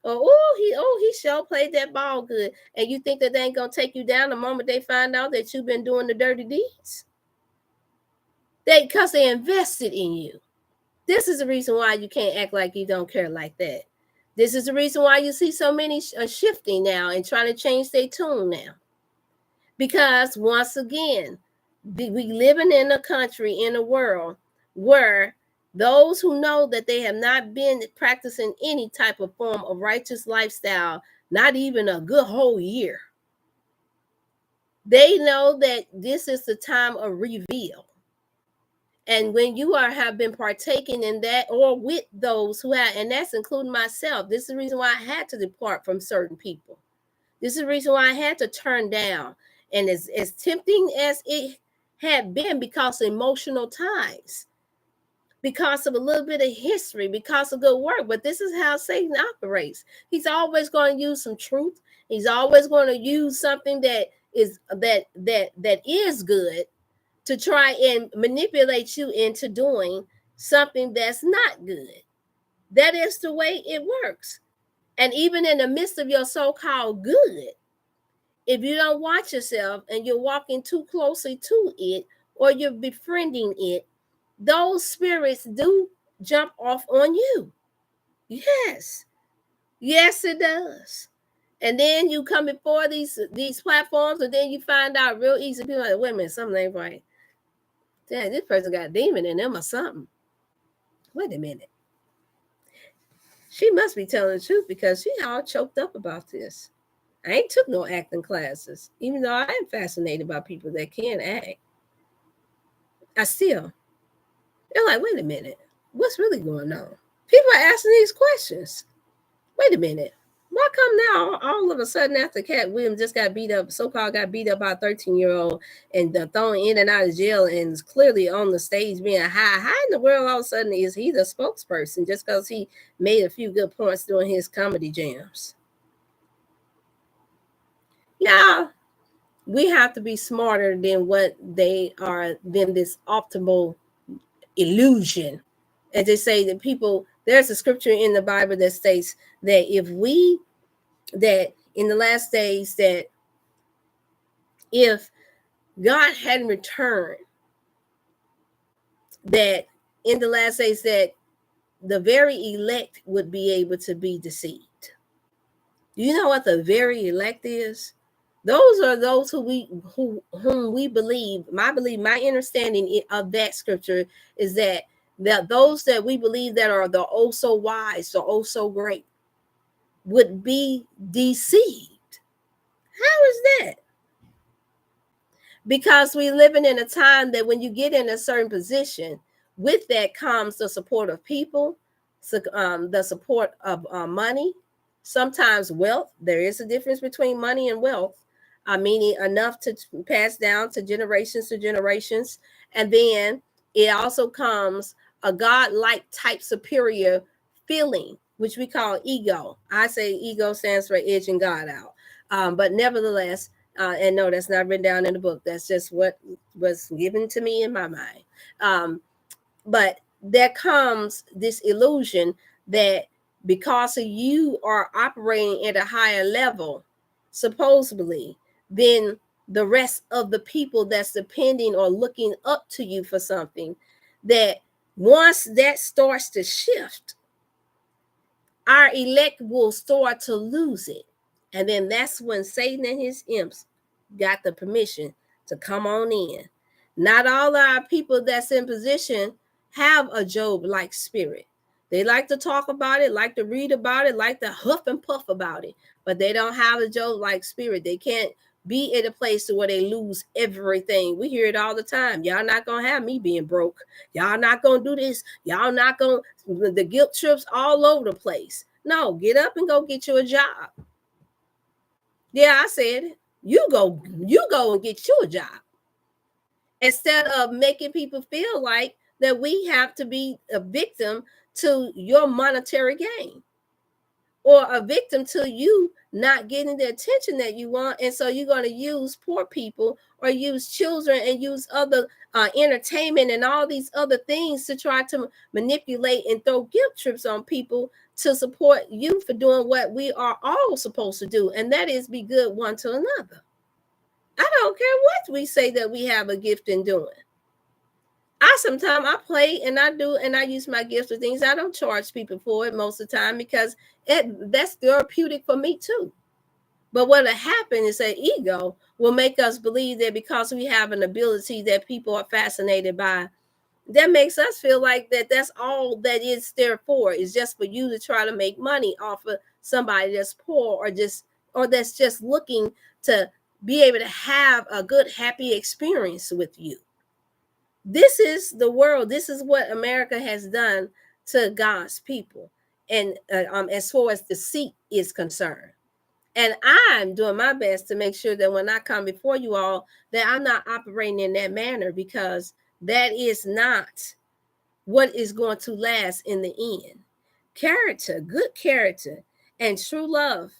Or, he sure played that ball good. And you think that they ain't going to take you down the moment they find out that you've been doing the dirty deeds. Because they invested in you. This is the reason why you can't act like you don't care like that. This is the reason why you see so many shifting now and trying to change their tune now. Because once again, we living in a country, in a world where those who know that they have not been practicing any type of form of righteous lifestyle, not even a good whole year, they know that this is the time of reveal. And when you have been partaking in that, or with those who have, and that's including myself, this is the reason why I had to depart from certain people. This is the reason why I had to turn down. And as tempting as it had been, because of emotional ties, because of a little bit of history, because of good work. But this is how Satan operates. He's always going to use some truth. He's always going to use something that is good to try and manipulate you into doing something that's not good. That is the way it works. And even in the midst of your so-called good, if you don't watch yourself and you're walking too closely to it, or you're befriending it, those spirits do jump off on you. Yes. Yes, it does. And then you come before these platforms, and then you find out real easy. People are like, wait a minute, something ain't right. Damn, this person got a demon in them or something. Wait a minute. She must be telling the truth, because she all choked up about this. I ain't took no acting classes, even though I am fascinated by people that can act. They're like, wait a minute, what's really going on? People are asking these questions. Wait a minute. Why come now all of a sudden after Cat Williams just got beat up, so-called got beat up by a 13-year-old and thrown in and out of jail, and is clearly on the stage being high? How in the world all of a sudden is he the spokesperson just because he made a few good points during his comedy jams? Yeah, we have to be smarter than what they are, than this optimal illusion. As they say, that people, there's a scripture in the Bible that states that that in the last days, that if God hadn't returned, that in the last days that the very elect would be able to be deceived. Do you know what the very elect is? Those are those whom we believe. My understanding of that scripture is that those that we believe that are the oh so wise, the oh so great, would be deceived. How is that? Because we're living in a time that when you get in a certain position, with that comes the support of people, the support of money, sometimes wealth. There is a difference between money and wealth, meaning enough to pass down to generations. And then it also comes a God-like type superior feeling, which we call ego. I say ego stands for edging God out. But nevertheless, and no, that's not written down in the book. That's just what was given to me in my mind. But there comes this illusion that because of you are operating at a higher level, supposedly, than the rest of the people that's depending or looking up to you for something, that once that starts to shift, our elect will start to lose it. And then that's when Satan and his imps got the permission to come on in. Not all our people that's in position have a Job-like spirit. They like to talk about it, like to read about it, like to huff and puff about it, but they don't have a Job-like spirit. They can't be in a place to where they lose everything. We hear it all the time. Y'all not going to have me being broke. Y'all not going to do this. Y'all not going to, the guilt trips all over the place. No, get up and go get you a job. Yeah, I said it. You go and get you a job. Instead of making people feel like that we have to be a victim to your monetary gain, or a victim to you not getting the attention that you want. And so you're going to use poor people, or use children, and use other entertainment and all these other things to try to manipulate and throw guilt trips on people to support you for doing what we are all supposed to do, and that is be good one to another. I don't care what we say that we have a gift in doing. I play and I do and I use my gifts for things. I don't charge people for it most of the time because that's therapeutic for me too. But what'll happen is that ego will make us believe that because we have an ability that people are fascinated by, that makes us feel like that's all that it's there for, is just for you to try to make money off of somebody that's poor or that's just looking to be able to have a good happy experience with you. This is the world. This is what America has done to God's people, and as far as deceit is concerned. And I'm doing my best to make sure that when I come before you all, that I'm not operating in that manner, because that is not what is going to last in the end. Character, good character, and true love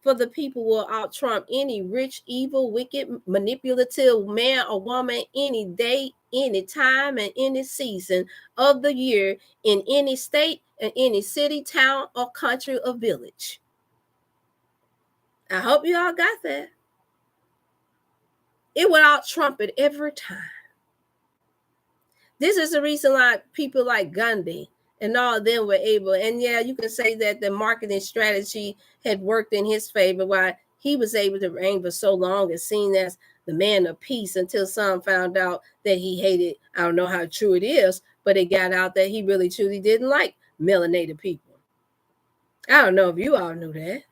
for the people will out trump any rich, evil, wicked, manipulative man or woman any day, any time, and any season of the year, in any state, and any city, town, or country or village. I hope you all got that. It will out trump it every time. This is the reason why people like Gandhi and all of them were able, and yeah, you can say that the marketing strategy had worked in his favor, why he was able to reign for so long and seen as the man of peace, until some found out that he hated, I don't know how true it is, but it got out that he really truly didn't like melanated people. I don't know if you all knew that.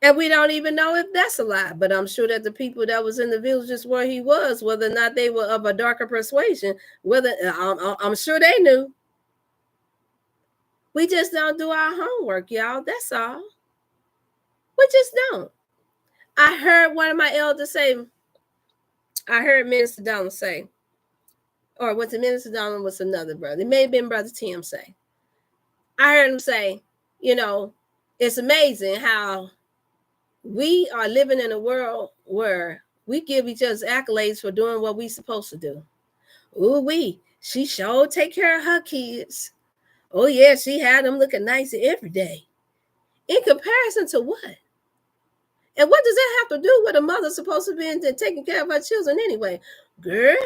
And we don't even know if that's a lie, but I'm sure that the people that was in the villages where he was, whether or not they were of a darker persuasion, whether I'm sure they knew. We just don't do our homework, y'all. That's all. We just don't. I heard one of my elders say, I heard Minister Donald say, or was it Minister Donald, was another brother? It may have been Brother Tim say. I heard him say, you know, it's amazing how we are living in a world where we give each other accolades for doing what we supposed to do. Ooh, she sure take care of her kids. Oh yeah, she had them looking nice every day. In comparison to what? And what does that have to do with a mother supposed to be taking care of her children anyway? Girl,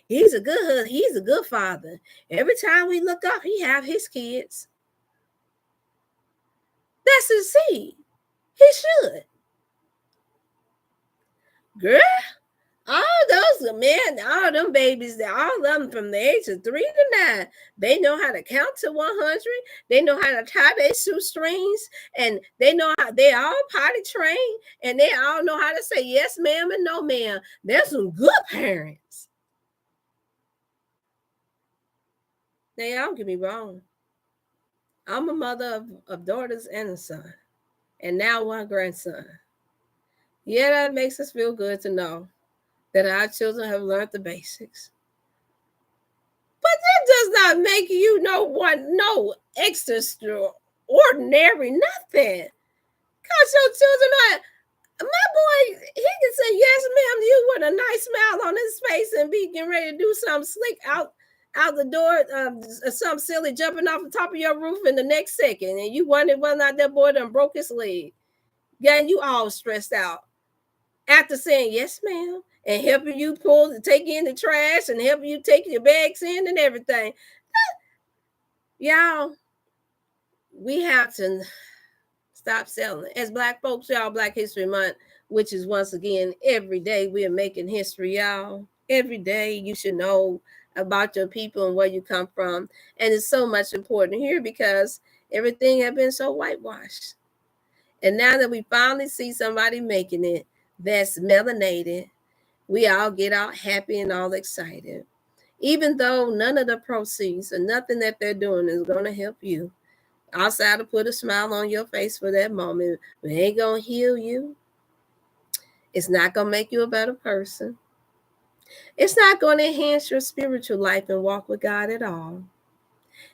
he's a good husband. He's a good father. Every time we look up, he have his kids. That's his seed. He should. Girl, all those men, all them babies, all of them from the age of 3 to 9, they know how to count to 100. They know how to tie their shoestrings, and they know how they all potty trained, and they all know how to say yes, ma'am, and no, ma'am. They're some good parents. Now, don't get me wrong. I'm a mother of daughters and a son, and now one grandson. Yeah, that makes us feel good to know that our children have learned the basics. But that does not make you no extraordinary nothing. Cause your children are, my boy, he can say yes, ma'am, to you with a nice smile on his face and be getting ready to do something slick out the door, something silly jumping off the top of your roof in the next second, and you wonder whether or not that boy done broke his leg. Yeah, and you all stressed out after saying yes, ma'am, and helping you take in the trash and helping you take your bags in and everything. Y'all, we have to stop selling. As Black folks, y'all, Black History Month, which is once again every day we are making history, y'all. Every day you should know about your people and where you come from. And it's so much important here because everything has been so whitewashed. And now that we finally see somebody making it that's melanated, we all get out happy and all excited. Even though none of the proceeds or nothing that they're doing is going to help you, outside to put a smile on your face for that moment, it ain't going to heal you. It's not going to make you a better person. It's not going to enhance your spiritual life and walk with God at all.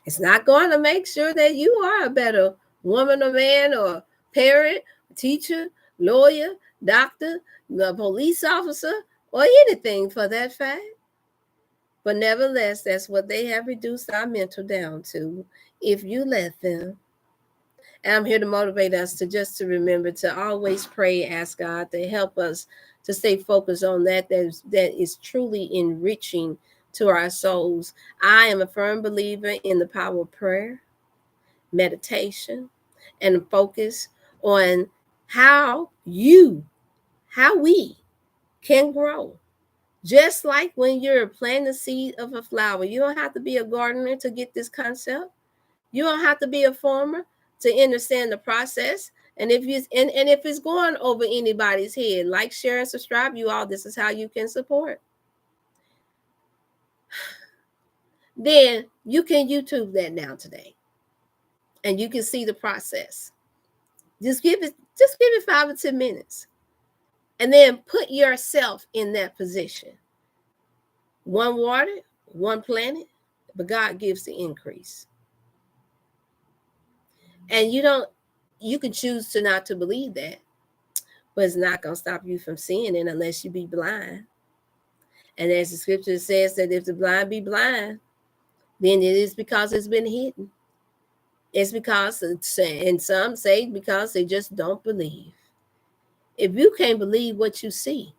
It's not going to make sure that you are a better woman or man or parent, teacher, lawyer, doctor, police officer, or anything for that fact. But nevertheless, that's what they have reduced our mental down to, if you let them. And I'm here to motivate us to remember to always pray, ask God to help us to stay focused on that is truly enriching to our souls. I am a firm believer in the power of prayer, meditation, and focus on how we can grow. Just like when you're planting the seed of a flower, you don't have to be a gardener to get this concept. You don't have to be a farmer to understand the process. And if it's going over anybody's head, like, share, and subscribe, you all. This is how you can support. Then you can YouTube that now today, and you can see the process. Just give it 5 or 10 minutes, and then put yourself in that position. One water, one planet, but God gives the increase. And you can choose to not to believe that, but it's not going to stop you from seeing it unless you be blind. And as the scripture says, that if the blind be blind, then it is because it's been hidden. It's because, and some say because they just don't believe. If you can't believe what you see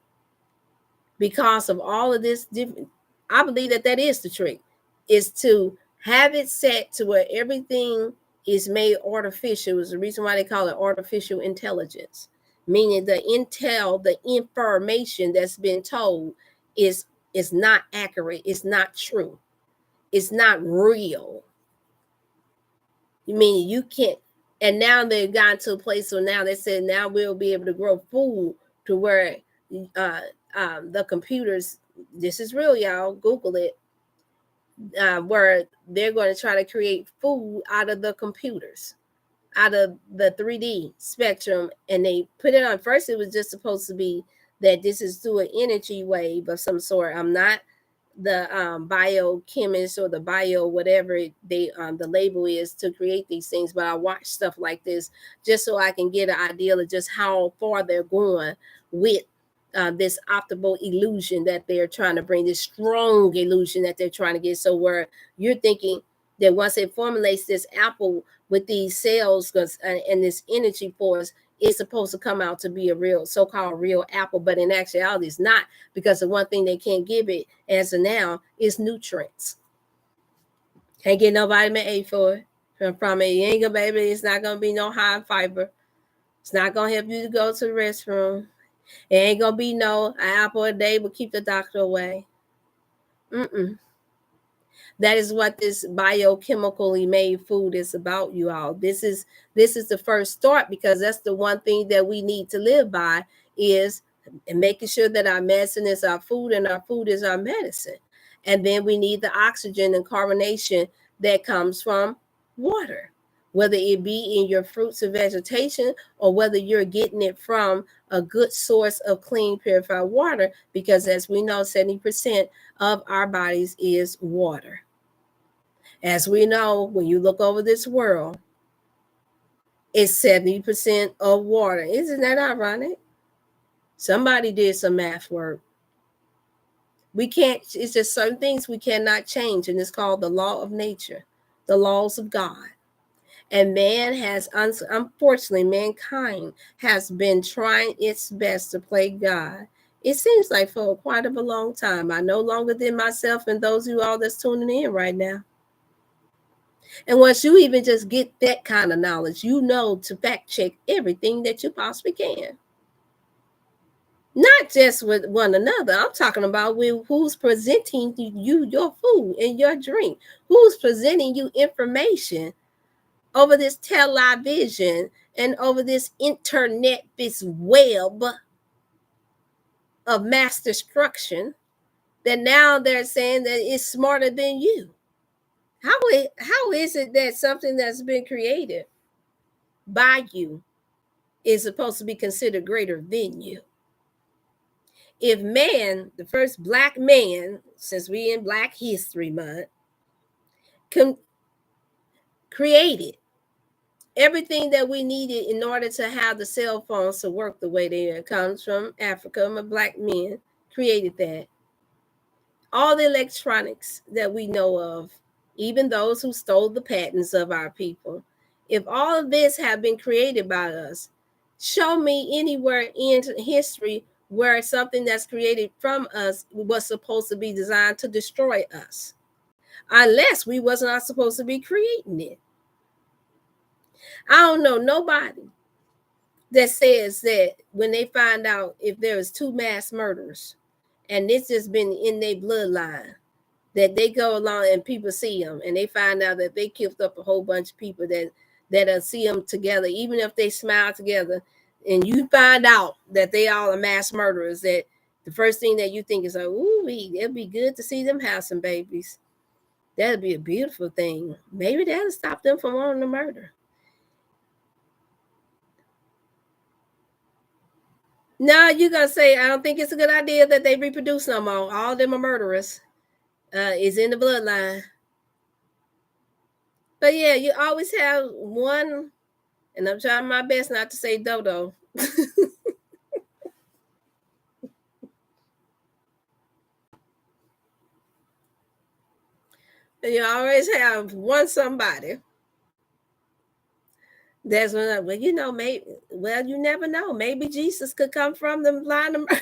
because of all of this different, I believe that is the trick, is to have it set to where everything is made artificial. Is the reason why they call it artificial intelligence, meaning the intel, the information that's been told is not accurate, it's not true, it's not real. You mean you can't, and now they've gotten to a place where now they said now we'll be able to grow food to where the computers, this is real, y'all, Google it, where they're going to try to create food out of the computers, out of the 3D spectrum. And they put it on, first it was just supposed to be that this is through an energy wave of some sort. I'm not the biochemist or the bio whatever they the label is to create these things, but I watch stuff like this just so I can get an idea of just how far they're going with this optical illusion that they're trying to bring, this strong illusion that they're trying to get. So where you're thinking that once it formulates this apple with these cells and this energy force, it's supposed to come out to be a real, so-called real apple, but in actuality it's not, because the one thing they can't give it as of now is nutrients. Can't get no vitamin A for it from it. You ain't gonna, baby, it's not gonna be no high fiber. It's not gonna help you to go to the restroom. It ain't gonna be no an apple a day will keep the doctor away. That is what this biochemically made food is about, you all. This is the first start, because that's the one thing that we need to live by, is making sure that our medicine is our food and our food is our medicine. And then we need the oxygen and carbonation that comes from water, whether it be in your fruits and vegetation or whether you're getting it from a good source of clean, purified water, because as we know, 70% of our bodies is water. As we know, when you look over this world, it's 70% of water. Isn't that ironic? Somebody did some math work. We can't, it's just certain things we cannot change, and it's called the law of nature, the laws of God. And man has, unfortunately, mankind has been trying its best to play God. It seems like for quite a long time. I know longer than myself and those of you all that's tuning in right now. And once you even just get that kind of knowledge, you know to fact check everything that you possibly can. Not just with one another. I'm talking about with who's presenting you your food and your drink. Who's presenting you information over this television and over this internet, this web of mass destruction, that now they're saying that it's smarter than you. How is it that something that's been created by you is supposed to be considered greater than you? If man, the first black man, since we in Black History Month, created everything that we needed in order to have the cell phones to work the way they are, it comes from Africa. My black men created that. All the electronics that we know of, even those who stole the patents of our people, if all of this have been created by us, show me anywhere in history where something that's created from us was supposed to be designed to destroy us, unless we was not supposed to be creating it. I don't know nobody that says that when they find out if there is two mass murderers and it's just been in their bloodline, that they go along and people see them and they find out that they killed up a whole bunch of people that see them together, even if they smile together, and you find out that they all are mass murderers, that the first thing that you think is like, ooh, it'd be good to see them have some babies. That'd be a beautiful thing. Maybe that'll stop them from wanting to murder. No, you're gonna say I don't think it's a good idea that they reproduce no more. All of them are murderers. Is in the bloodline. But yeah, you always have one, and I'm trying my best not to say dodo. You always have one somebody that's when, well, maybe, well, you never know. Maybe Jesus could come from the line of murder,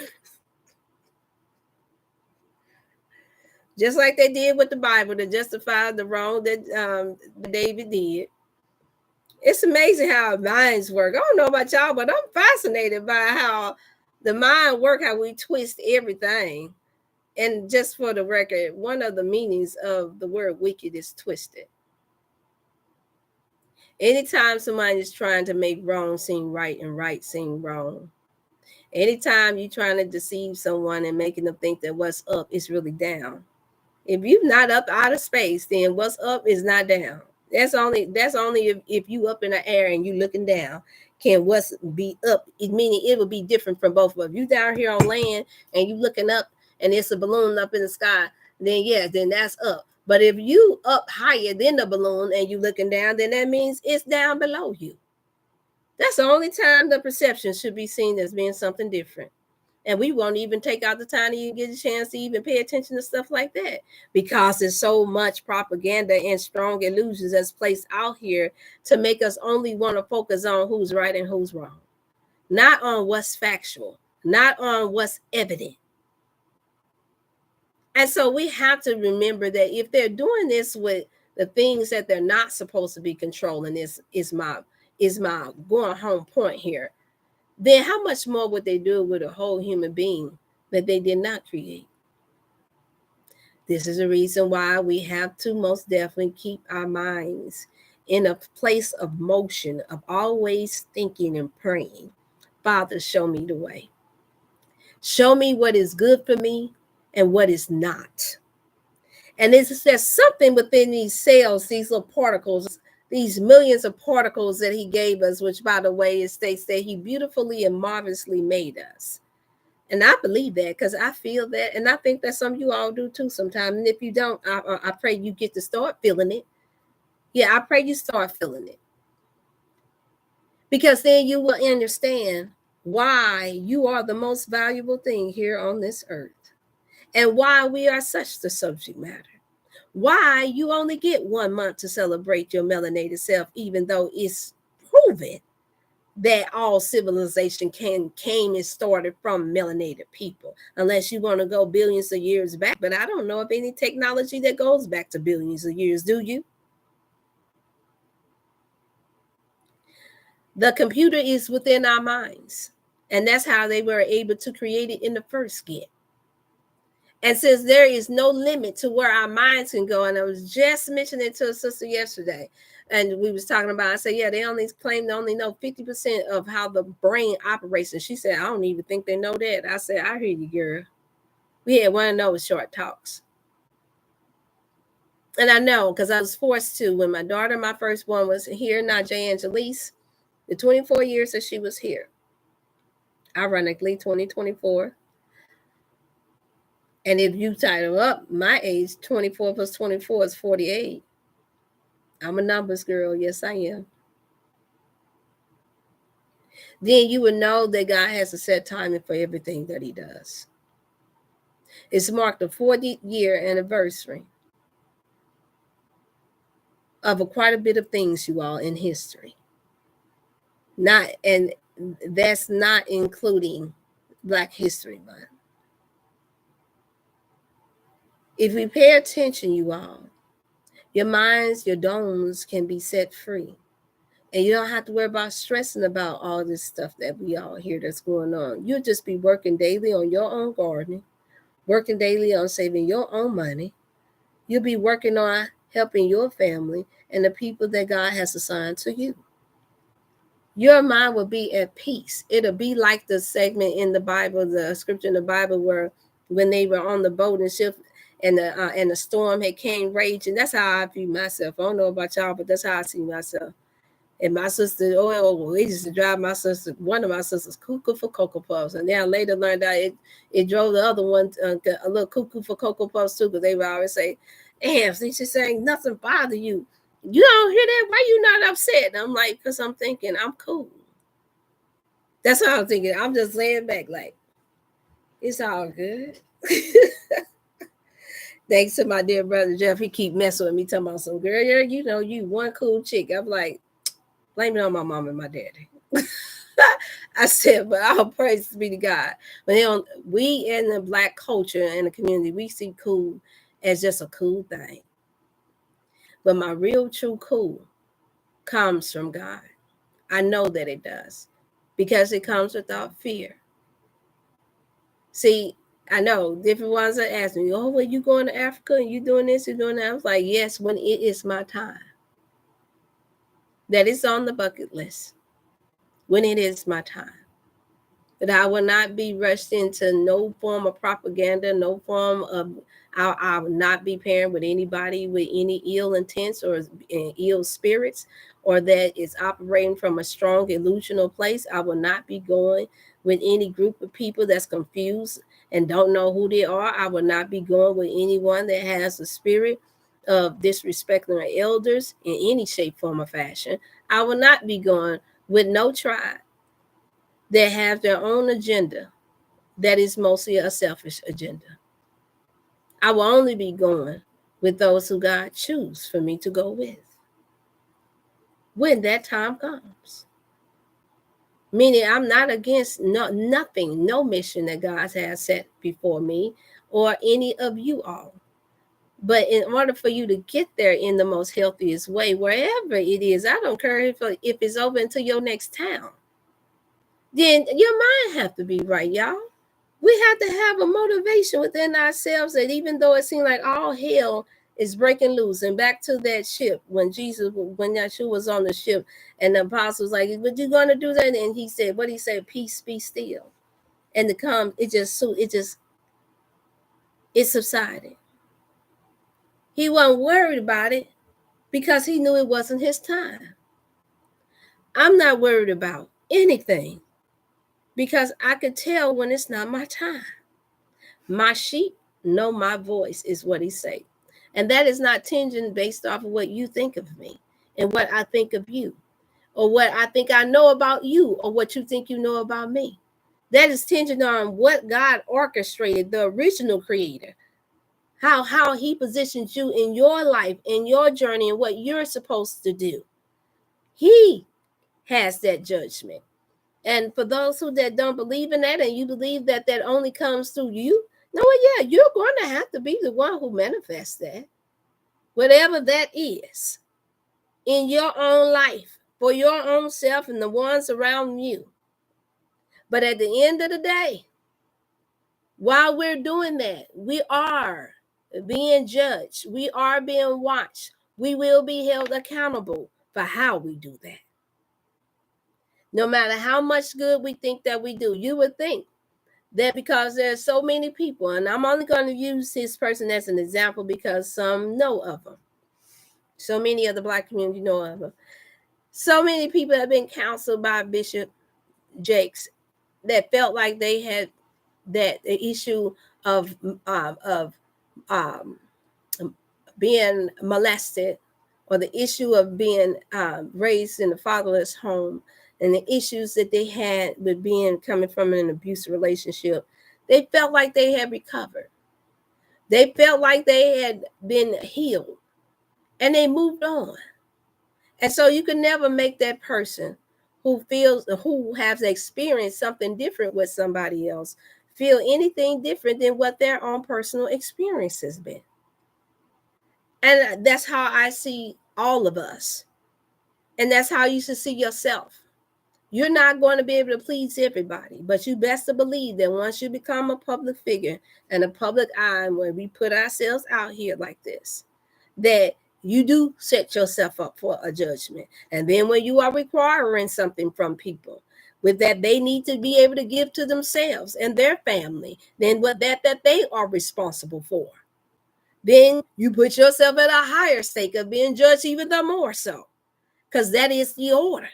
just like they did with the Bible to justify the wrong that David did. It's amazing how our minds work. I don't know about y'all, but I'm fascinated by how the mind work, how we twist everything. And just for the record, one of the meanings of the word wicked is twisted. Anytime somebody is trying to make wrong seem right and right seem wrong, anytime you're trying to deceive someone and making them think that what's up is really down. If you're not up out of space, then what's up is not down. That's only if you up in the air and you looking down. Can what's be up? Meaning it will be different from both of us. If you down here on land and you looking up and it's a balloon up in the sky, then yeah, then that's up. But if you up higher than the balloon and you looking down, then that means it's down below you. That's the only time the perception should be seen as being something different. And we won't even take out the time to even get a chance to even pay attention to stuff like that, because there's so much propaganda and strong illusions that's placed out here to make us only want to focus on who's right and who's wrong, not on what's factual, not on what's evident. And so we have to remember that if they're doing this with the things that they're not supposed to be controlling, is my going home point here, then how much more would they do with a whole human being that they did not create? This is the reason why we have to most definitely keep our minds in a place of motion, of always thinking and praying. Father, show me the way. Show me what is good for me and what is not. And there's something within these cells, these little particles, these millions of particles that he gave us, which, by the way, it states that he beautifully and marvelously made us. And I believe that because I feel that. And I think that some of you all do too sometimes. And if you don't, I pray you get to start feeling it. Yeah, I pray you start feeling it. Because then you will understand why you are the most valuable thing here on this earth and why we are such the subject matter. Why you only get 1 month to celebrate your melanated self, even though it's proven that all civilization came and started from melanated people, unless you want to go billions of years back. But I don't know of any technology that goes back to billions of years. Do you? The computer is within our minds, and that's how they were able to create it in the first get. And since there is no limit to where our minds can go, and I was just mentioning it to a sister yesterday, and we was talking about, I said, yeah, they only claim they only know 50% of how the brain operates. And she said, I don't even think they know that. I said, I hear you, girl. We had one of those short talks. And I know, because I was forced to, when my daughter, my firstborn, was here, Najee Angelise, the 24 years that she was here, ironically, 2024. And if you title up my age, 24 plus 24 is 48. I'm a numbers girl. Yes, I am. Then you would know that God has a set timing for everything that he does. It's marked the 40th year anniversary of quite a bit of things, you all, in history. And that's not including Black History Month. If we pay attention, you all, your minds, your domes can be set free. And you don't have to worry about stressing about all this stuff that we all hear that's going on. You'll just be working daily on your own gardening, working daily on saving your own money. You'll be working on helping your family and the people that God has assigned to you. Your mind will be at peace. It'll be like the segment in the Bible, the scripture in the Bible, where when they were on the boat and ship, and the storm had came raging. That's how I view myself. I don't know about y'all, but that's how I see myself. And my sister, we used to drive one of my sisters cuckoo for Cocoa Puffs. And then I later learned that it drove the other one a little cuckoo for Cocoa Puffs too, because they would always say, damn, see, she's saying nothing bother you. You don't hear that? Why you not upset? And I'm like, because I'm thinking I'm cool. That's what I'm thinking. I'm just laying back like, it's all good. Thanks to my dear brother Jeff, he keep messing with me, talking about some girl, you know, you one cool chick. I'm like, blame it on my mom and my daddy. I said, but all praise be to God. But we in the Black culture and the community, we see cool as just a cool thing. But my real true cool comes from God. I know that it does, because it comes without fear. See, I know different ones are asking me, oh, well, you going to Africa and you doing this, you doing that? I was like, yes, when it is my time. That is on the bucket list. When it is my time. That I will not be rushed into no form of propaganda, no form of, I will not be pairing with anybody with any ill intents or ill spirits, or that is operating from a strong illusional place. I will not be going with any group of people that's confused and don't know who they are. I will not be going with anyone that has a spirit of disrespecting our elders in any shape, form, or fashion. I will not be going with no tribe that have their own agenda that is mostly a selfish agenda. I will only be going with those who God chooses for me to go with when that time comes. Meaning I'm not against nothing, no mission that God has set before me or any of you all. But in order for you to get there in the most healthiest way, wherever it is, I don't care if it's over into your next town, then your mind have to be right, y'all. We have to have a motivation within ourselves that even though it seemed like all hell is breaking loose, and back to that ship when Yeshua was on the ship and the apostles like, but you gonna do that? And he said, what he said, peace be still. And it subsided. He wasn't worried about it because he knew it wasn't his time. I'm not worried about anything because I could tell when it's not my time. My sheep know my voice, is what he said. And that is not tinged based off of what you think of me and what I think of you, or what I think I know about you, or what you think you know about me. That is tinged on what God orchestrated, the original creator, how he positions you in your life, in your journey, and what you're supposed to do. He has that judgment. And for those that don't believe in that, and you believe that only comes through you, no, yeah, you're going to have to be the one who manifests that, whatever that is, in your own life, for your own self and the ones around you. But at the end of the day, while we're doing that, we are being judged. We are being watched. We will be held accountable for how we do that. No matter how much good we think that we do, you would think that because there's so many people, and I'm only going to use this person as an example because some know of him. So many of the Black community know of him. So many people have been counseled by Bishop Jakes that felt like they had that the issue of being molested, or the issue of being raised in a fatherless home, and the issues that they had with coming from an abusive relationship, they felt like they had recovered. They felt like they had been healed, and they moved on. And so you can never make that person who has experienced something different with somebody else feel anything different than what their own personal experience has been. And that's how I see all of us. And that's how you should see yourself. You're not going to be able to please everybody, but you best to believe that once you become a public figure and a public eye, when we put ourselves out here like this, that you do set yourself up for a judgment. And then when you are requiring something from people with that they need to be able to give to themselves and their family, then what that they are responsible for, then you put yourself at a higher stake of being judged even the more so, because that is the order.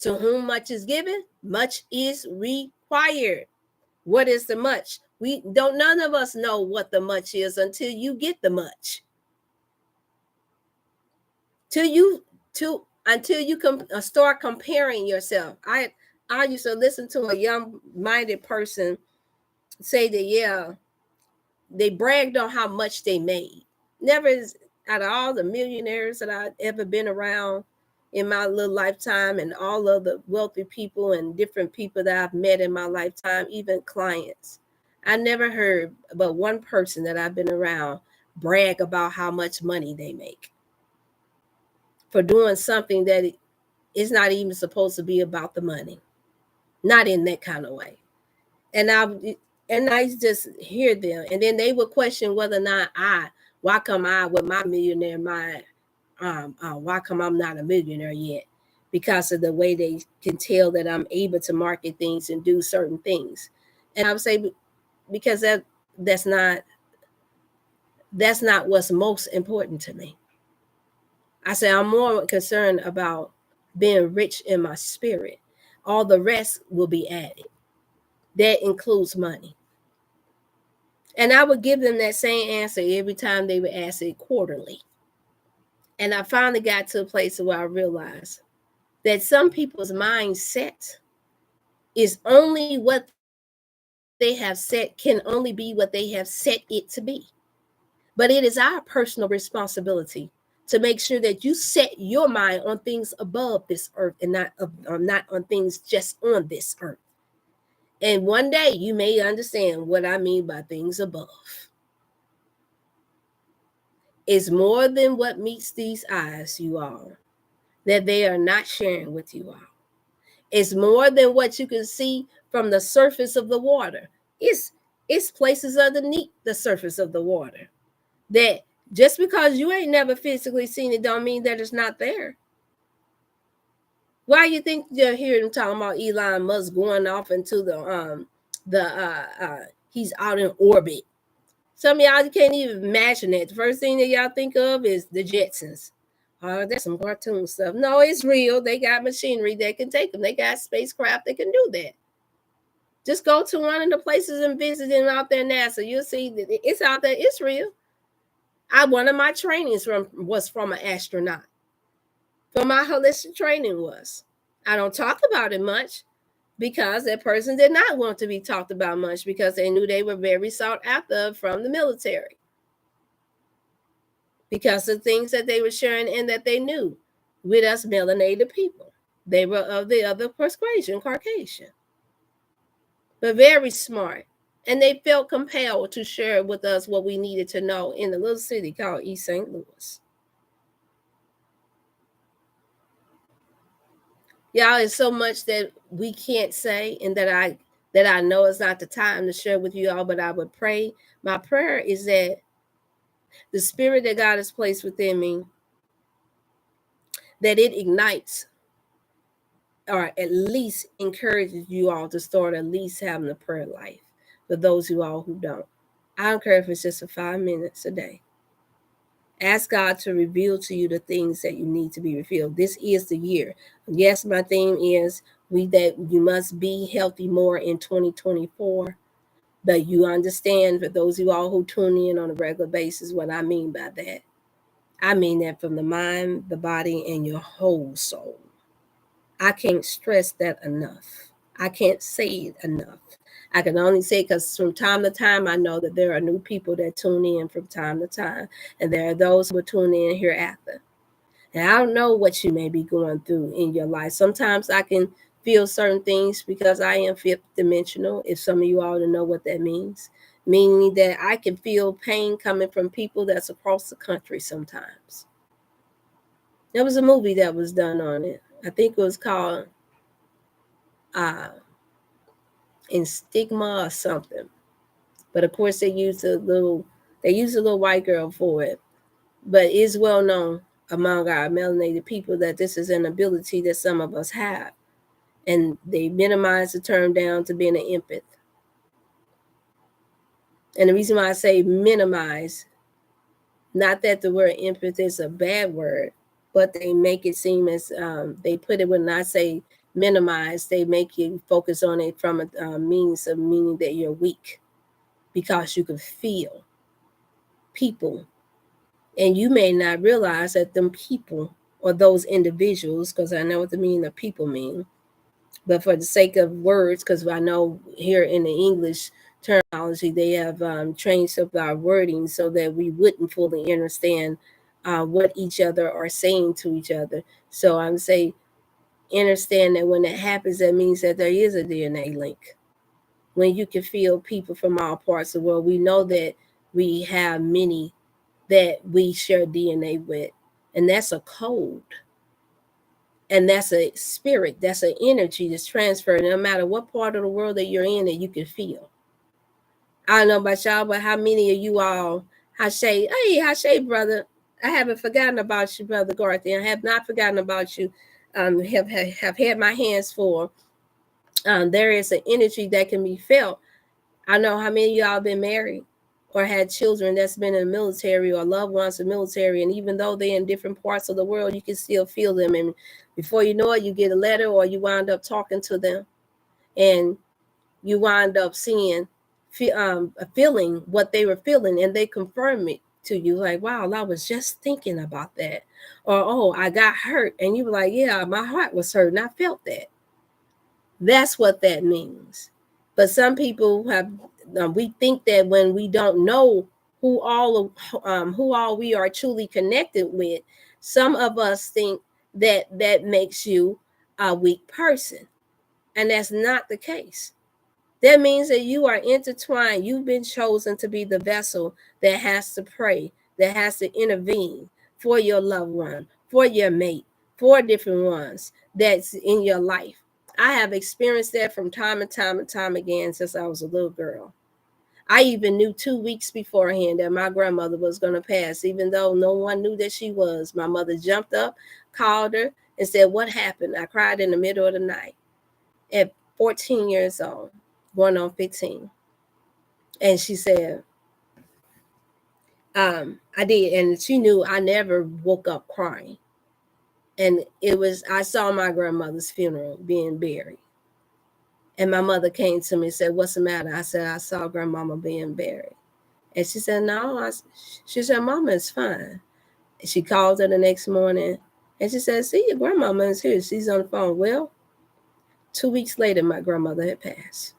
To whom much is given, much is required. What is the much? We don't, none of us know what the much is until you get the much. Until you start comparing yourself. I used to listen to a young-minded person say that, yeah, they bragged on how much they made. Never, out of all the millionaires that I've ever been around in my little lifetime, and all of the wealthy people and different people that I've met in my lifetime, even clients, I never heard but one person that I've been around brag about how much money they make for doing something that is not even supposed to be about the money. Not in that kind of way. And I just hear them, and then they would question whether or not why come I with my millionaire mind, why come I'm not a millionaire yet? Because of the way they can tell that I'm able to market things and do certain things. And I would say, because that's not what's most important to me. I say I'm more concerned about being rich in my spirit. All the rest will be added. That includes money. And I would give them that same answer every time they would ask it quarterly. And I finally got to a place where I realized that some people's mindset is only what they have set, can only be what they have set it to be. But it is our personal responsibility to make sure that you set your mind on things above this earth and not on things just on this earth. And one day you may understand what I mean by things above. It's more than what meets these eyes, you all, that they are not sharing with you all. It's more than what you can see from the surface of the water. It's places underneath the surface of the water that just because you ain't never physically seen it don't mean that it's not there. Why you think you'll hear them talking about Elon Musk going off into he's out in orbit? Some of y'all can't even imagine that. The first thing that y'all think of is the Jetsons. Oh, that's some cartoon stuff. No, it's real. They got machinery that can take them. They got spacecraft that can do that. Just go to one of the places and visit them out there, NASA. You'll see that it's out there. It's real. One of my trainings was from an astronaut. From my holistic training was. I don't talk about it much because that person did not want to be talked about much because they knew they were very sought after from the military. Because of things that they were sharing and that they knew with us melanated people. They were of the other persuasion, Caucasian, but very smart. And they felt compelled to share with us what we needed to know in a little city called East St. Louis. Y'all, it's so much that we can't say and that I know it's not the time to share with you all, but I would pray. My prayer is that the spirit that God has placed within me, that it ignites or at least encourages you all to start at least having a prayer life for those you all who don't. I don't care if it's just for 5 minutes a day. Ask God to reveal to you the things that you need to be revealed. This is the year. Yes, my theme is that you must be healthy more in 2024. But you understand, for those of you all who tune in on a regular basis, what I mean by that. I mean that from the mind, the body, and your whole soul. I can't stress that enough. I can't say it enough. I can only say because from time to time, I know that there are new people that tune in from time to time. And there are those who will tune in hereafter. And I don't know what you may be going through in your life. Sometimes I can feel certain things because I am fifth dimensional, if some of you all to know what that means. Meaning that I can feel pain coming from people that's across the country sometimes. There was a movie that was done on it. I think it was called uh, In Stigma or something. But of course they used a little white girl for it. But it's well known among our melanated people that this is an ability that some of us have. And they minimize the term down to being an empath. And the reason why I say minimize, not that the word empath is a bad word, but they make it seem as they put it when I say minimize, they make you focus on it from a means of meaning that you're weak because you can feel people. And you may not realize that them people or those individuals, because I know what the meaning of people mean, but for the sake of words, because I know here in the English terminology, they have changed up our wording so that we wouldn't fully understand what each other are saying to each other. So I'm saying, understand that when it happens, that means that there is a DNA link. When you can feel people from all parts of the world, we know that we have many that we share DNA with, and that's a code. And that's a spirit, that's an energy that's transferred no matter what part of the world that you're in that you can feel. I don't know about y'all, but how many of you all, Hashe, hey, Hashe, brother, I haven't forgotten about you, brother Garth. I have not forgotten about you. Have had my hands full. There is an energy that can be felt. I know how many of y'all been married or had children that's been in the military or loved ones in the military, and even though they're in different parts of the world, you can still feel them. And before you know it, you get a letter or you wind up talking to them, and you wind up seeing, feeling what they were feeling, and they confirm it to you, like, wow, I was just thinking about that. Or, oh, I got hurt, and you were like, yeah, my heart was hurt and I felt that. That's what that means. But some people have, we think that when we don't know who all we are truly connected with, some of us think that that makes you a weak person, and that's not the case. That means that you are intertwined. You've been chosen to be the vessel that has to pray, that has to intervene for your loved one, for your mate, for different ones that's in your life. I have experienced that from time and time and time again since I was a little girl. I even knew 2 weeks beforehand that my grandmother was going to pass, even though no one knew that she was. My mother jumped up, called her, and said, "What happened?" I cried in the middle of the night at 14 years old, going on 15. And she said, I did. And she knew I never woke up crying. And I saw my grandmother's funeral being buried. And my mother came to me and said, "What's the matter?" I said, "I saw grandmama being buried." And she said, "No." She said, "Mama is fine." And she called her the next morning and she said, "See, your grandmama is here. She's on the phone." Well, 2 weeks later, my grandmother had passed.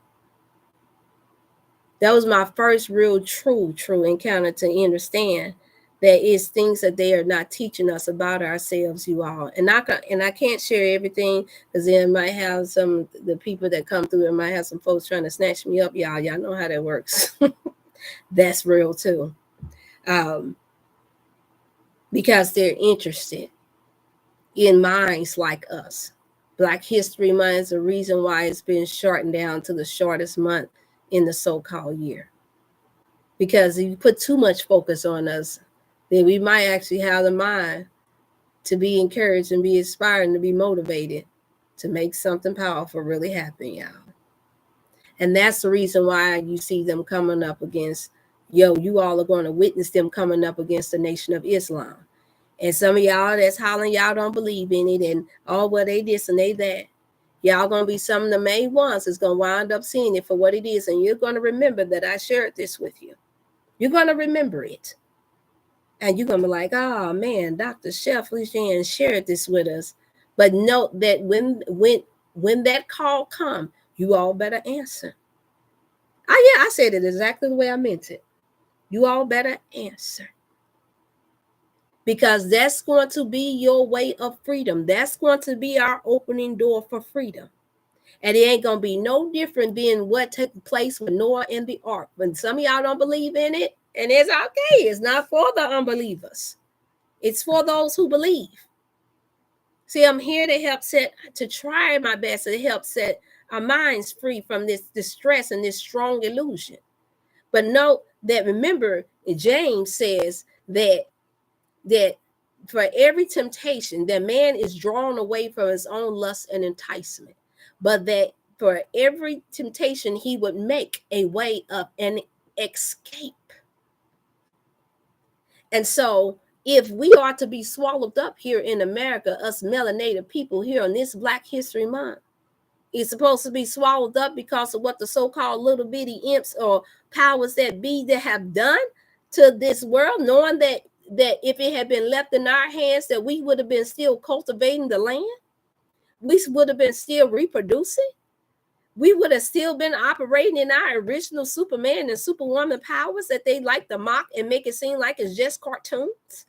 That was my first real true encounter to understand that it's things that they are not teaching us about ourselves, you all. And I can't share everything because then might have some the people that come through and might have some folks trying to snatch me up, y'all. Y'all know how that works. That's real too. Um, because they're interested in minds like us. Black History Month is the reason why it's been shortened down to the shortest month in the so-called year. Because if you put too much focus on us, then we might actually have the mind to be encouraged and be inspired and to be motivated to make something powerful really happen, y'all. And that's the reason why you see them coming up against, you all are going to witness them coming up against the Nation of Islam. And some of y'all that's hollering, y'all don't believe in it, and well, they this and they that. Y'all gonna be some of the main ones that's gonna wind up seeing it for what it is, and you're gonna remember that I shared this with you. You're gonna remember it. And you're gonna be like, "Oh man, Dr. Chef Lucian shared this with us." But note that when that call come, you all better answer. Yeah, I said it exactly the way I meant it. You all better answer. because that's going to be your way of freedom. That's going to be our opening door for freedom. And it ain't going to be no different than what took place with Noah and the ark. When some of y'all don't believe in it, and it's okay. It's not for the unbelievers. It's for those who believe. See, I'm here to help to try my best to help set our minds free from this distress and this strong illusion. But note that, remember, James says that for every temptation, that man is drawn away from his own lust and enticement, but that for every temptation, he would make a way of an escape. And so, if we are to be swallowed up here in America, us melanated people here on this Black History Month, it's supposed to be swallowed up because of what the so-called little bitty imps or powers that be that have done to this world, knowing that if it had been left in our hands, that we would have been still cultivating the land, we would have been still reproducing, we would have still been operating in our original Superman and Superwoman powers that they like to mock and make it seem like it's just cartoons.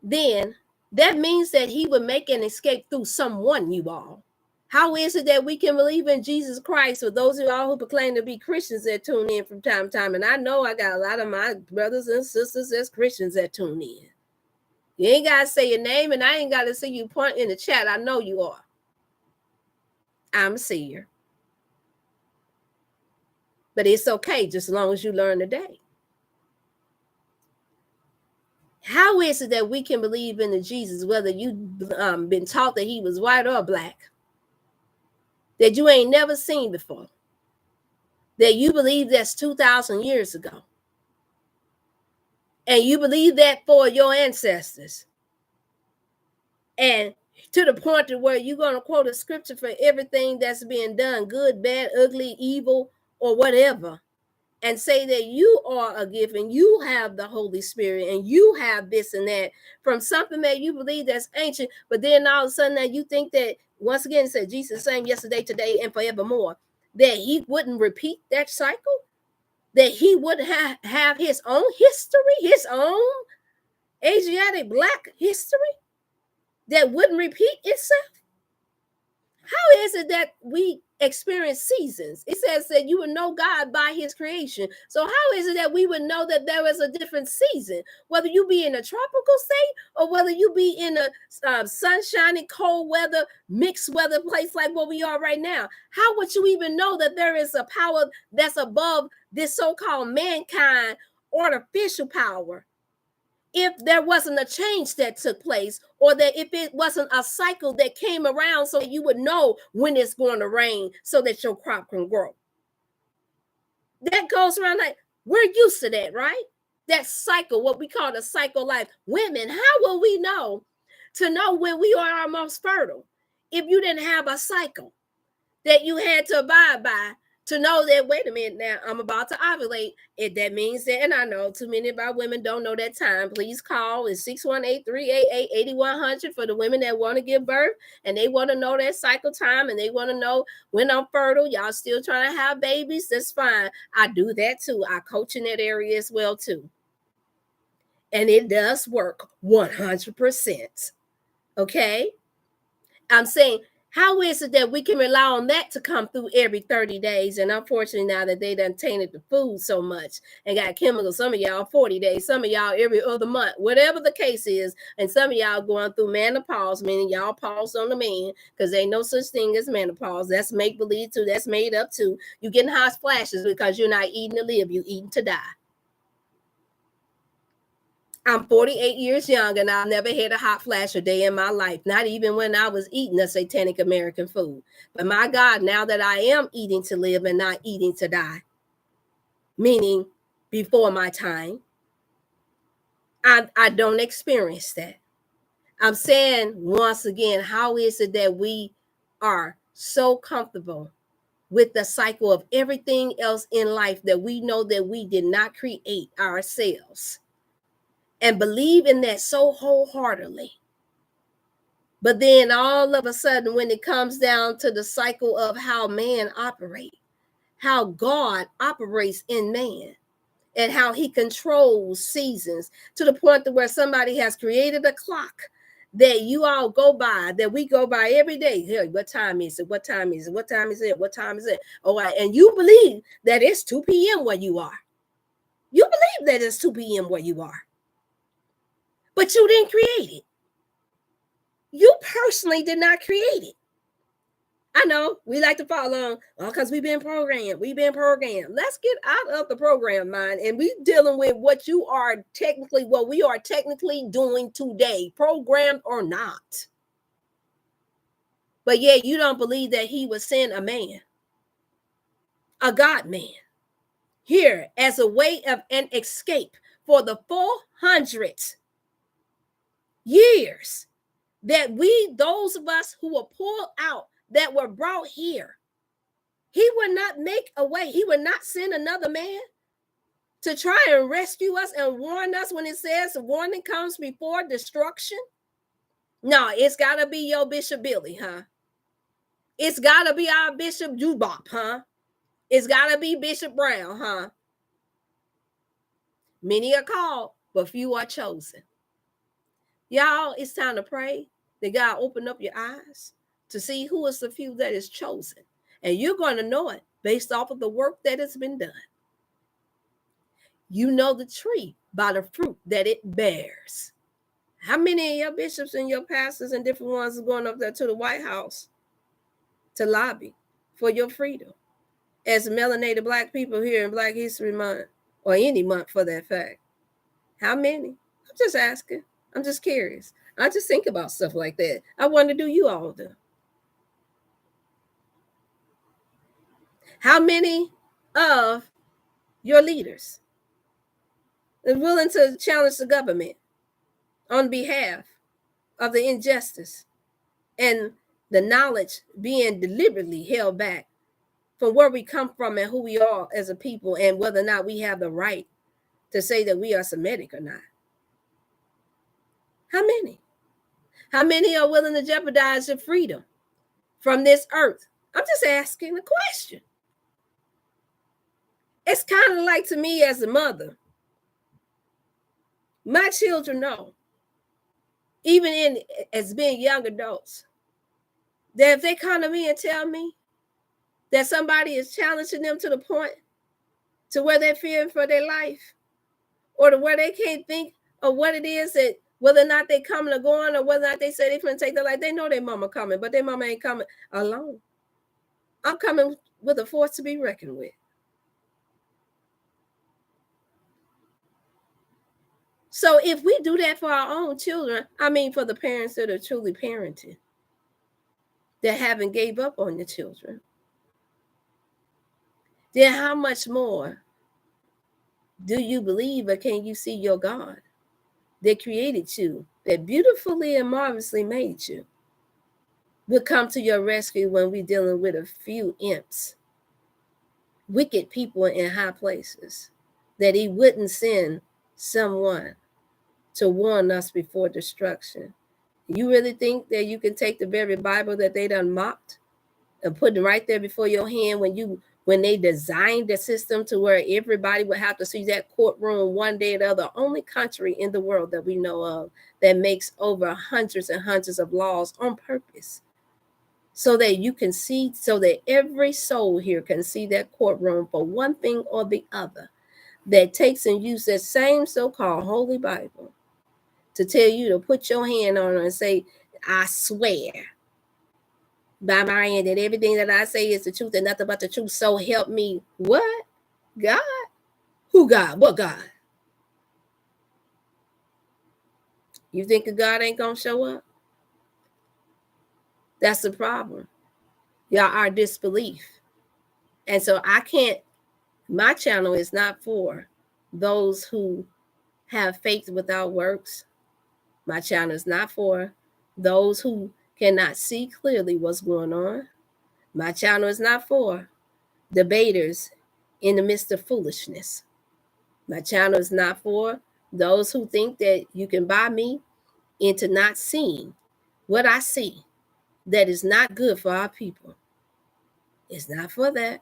Then that means that he would make an escape through someone, you all. How is it that we can believe in Jesus Christ for those of y'all who proclaim to be Christians that tune in from time to time? And I know I got a lot of my brothers and sisters as Christians that tune in. You ain't got to say your name, and I ain't got to see you point in the chat. I know you are. I'm a seer. But it's okay, just as long as you learn today. How is it that we can believe in the Jesus, whether you've been taught that he was white or black, that you ain't never seen before, that you believe that's 2,000 years ago, and you believe that for your ancestors, and to the point to where you're going to quote a scripture for everything that's being done, good, bad, ugly, evil, or whatever, and say that you are a gift and you have the Holy Spirit and you have this and that from something that you believe that's ancient, but then all of a sudden that you think that, once again, it said Jesus same yesterday, today, and forevermore, that he wouldn't repeat that cycle, that he would have his own history, his own Asiatic Black history that wouldn't repeat itself. How is it that we experience seasons? It says that you would know God by his creation. So how is it that we would know that there is a different season, whether you be in a tropical state or whether you be in a sunshiny, cold weather, mixed weather place like what we are right now? How would you even know that there is a power that's above this so-called mankind artificial power, if there wasn't a change that took place, or that if it wasn't a cycle that came around so that you would know when it's going to rain so that your crop can grow? That goes around, like, we're used to that, right? That cycle, what we call the cycle life. Women, how will we know to know when we are our most fertile if you didn't have a cycle that you had to abide by to know that, wait a minute, now I'm about to ovulate? If that means that, and I know too many of our women don't know that time, please call. It's 618-388-8100 for the women that want to give birth and they want to know that cycle time and they want to know when I'm fertile. Y'all still trying to have babies? That's fine. I do that too. I coach in that area as well too. And it does work 100%. Okay? I'm saying, how is it that we can rely on that to come through every 30 days? And unfortunately, now that they done tainted the food so much and got chemicals, some of y'all 40 days, some of y'all every other month, whatever the case is, and some of y'all going through menopause, meaning y'all paused on the man, because ain't no such thing as menopause. That's make-believe too. That's made up too. You getting hot flashes because you're not eating to live, you eating to die. I'm 48 years young and I've never had a hot flash a day in my life, not even when I was eating a satanic American food. But my God, now that I am eating to live and not eating to die, meaning before my time, I don't experience that. I'm saying once again, how is it that we are so comfortable with the cycle of everything else in life that we know that we did not create ourselves, and believe in that so wholeheartedly? But then all of a sudden, when it comes down to the cycle of how man operates, how God operates in man, and how he controls seasons to the point to where somebody has created a clock that you all go by, that we go by every day. Hey, what time is it? What time is it? What time is it? What time is it? Oh, and you believe that it's 2 p.m. where you are. You believe that it's 2 p.m. where you are. But you didn't create it. You personally did not create it. I know we like to follow on because we've been programmed. We've been programmed. Let's get out of the program mind, and we dealing with what you are technically, what we are technically doing today, programmed or not. But yet you don't believe that he would send a man, a God man, here as a way of an escape for the 400 years that we, those of us who were pulled out, that were brought here. He would not make a way. He would not send another man to try and rescue us and warn us when it says the warning comes before destruction. No, it's got to be your Bishop Billy, huh? It's got to be our Bishop Jubop, huh? It's got to be Bishop Brown, huh? Many are called, but few are chosen. Y'all, it's time to pray that God open up your eyes to see who is the few that is chosen. And you're going to know it based off of the work that has been done. You know the tree by the fruit that it bears. How many of your bishops and your pastors and different ones are going up there to the White House to lobby for your freedom as melanated Black people here in Black History Month, or any month for that fact? How many? I'm just asking. I'm just curious. I just think about stuff like that. I wonder, do you all do? How many of your leaders are willing to challenge the government on behalf of the injustice and the knowledge being deliberately held back from where we come from and who we are as a people, and whether or not we have the right to say that we are Semitic or not? How many? How many are willing to jeopardize your freedom from this earth? I'm just asking the question. It's kind of like, to me as a mother, my children know, even as being young adults, that if they come to me and tell me that somebody is challenging them to the point to where they're fearing for their life, or to where they can't think of what it is, that whether or not they coming or going, or whether or not they say they're going to take their life, they know their mama coming, but their mama ain't coming alone. I'm coming with a force to be reckoned with. So if we do that for our own children, I mean for the parents that are truly parenting, that haven't gave up on the children, then how much more do you believe, or can you see your God that created you, that beautifully and marvelously made you, will come to your rescue when we're dealing with a few imps, wicked people in high places, that he wouldn't send someone to warn us before destruction? You really think that you can take the very Bible that they done mocked and put it right there before your hand when they designed the system to where everybody would have to see that courtroom one day or the other? Only country in the world that we know of that makes over hundreds and hundreds of laws on purpose, so that you can see, so that every soul here can see that courtroom for one thing or the other, that takes and uses that same so-called Holy Bible to tell you to put your hand on it and say, I swear by my hand that everything that I say is the truth and nothing but the truth, so help me. What? God? Who God? What God? You think God ain't gonna show up? That's the problem. Y'all, our disbelief. And so my channel is not for those who have faith without works. My channel is not for those who cannot see clearly what's going on. My channel is not for debaters in the midst of foolishness. My channel is not for those who think that you can buy me into not seeing what I see that is not good for our people. It's not for that.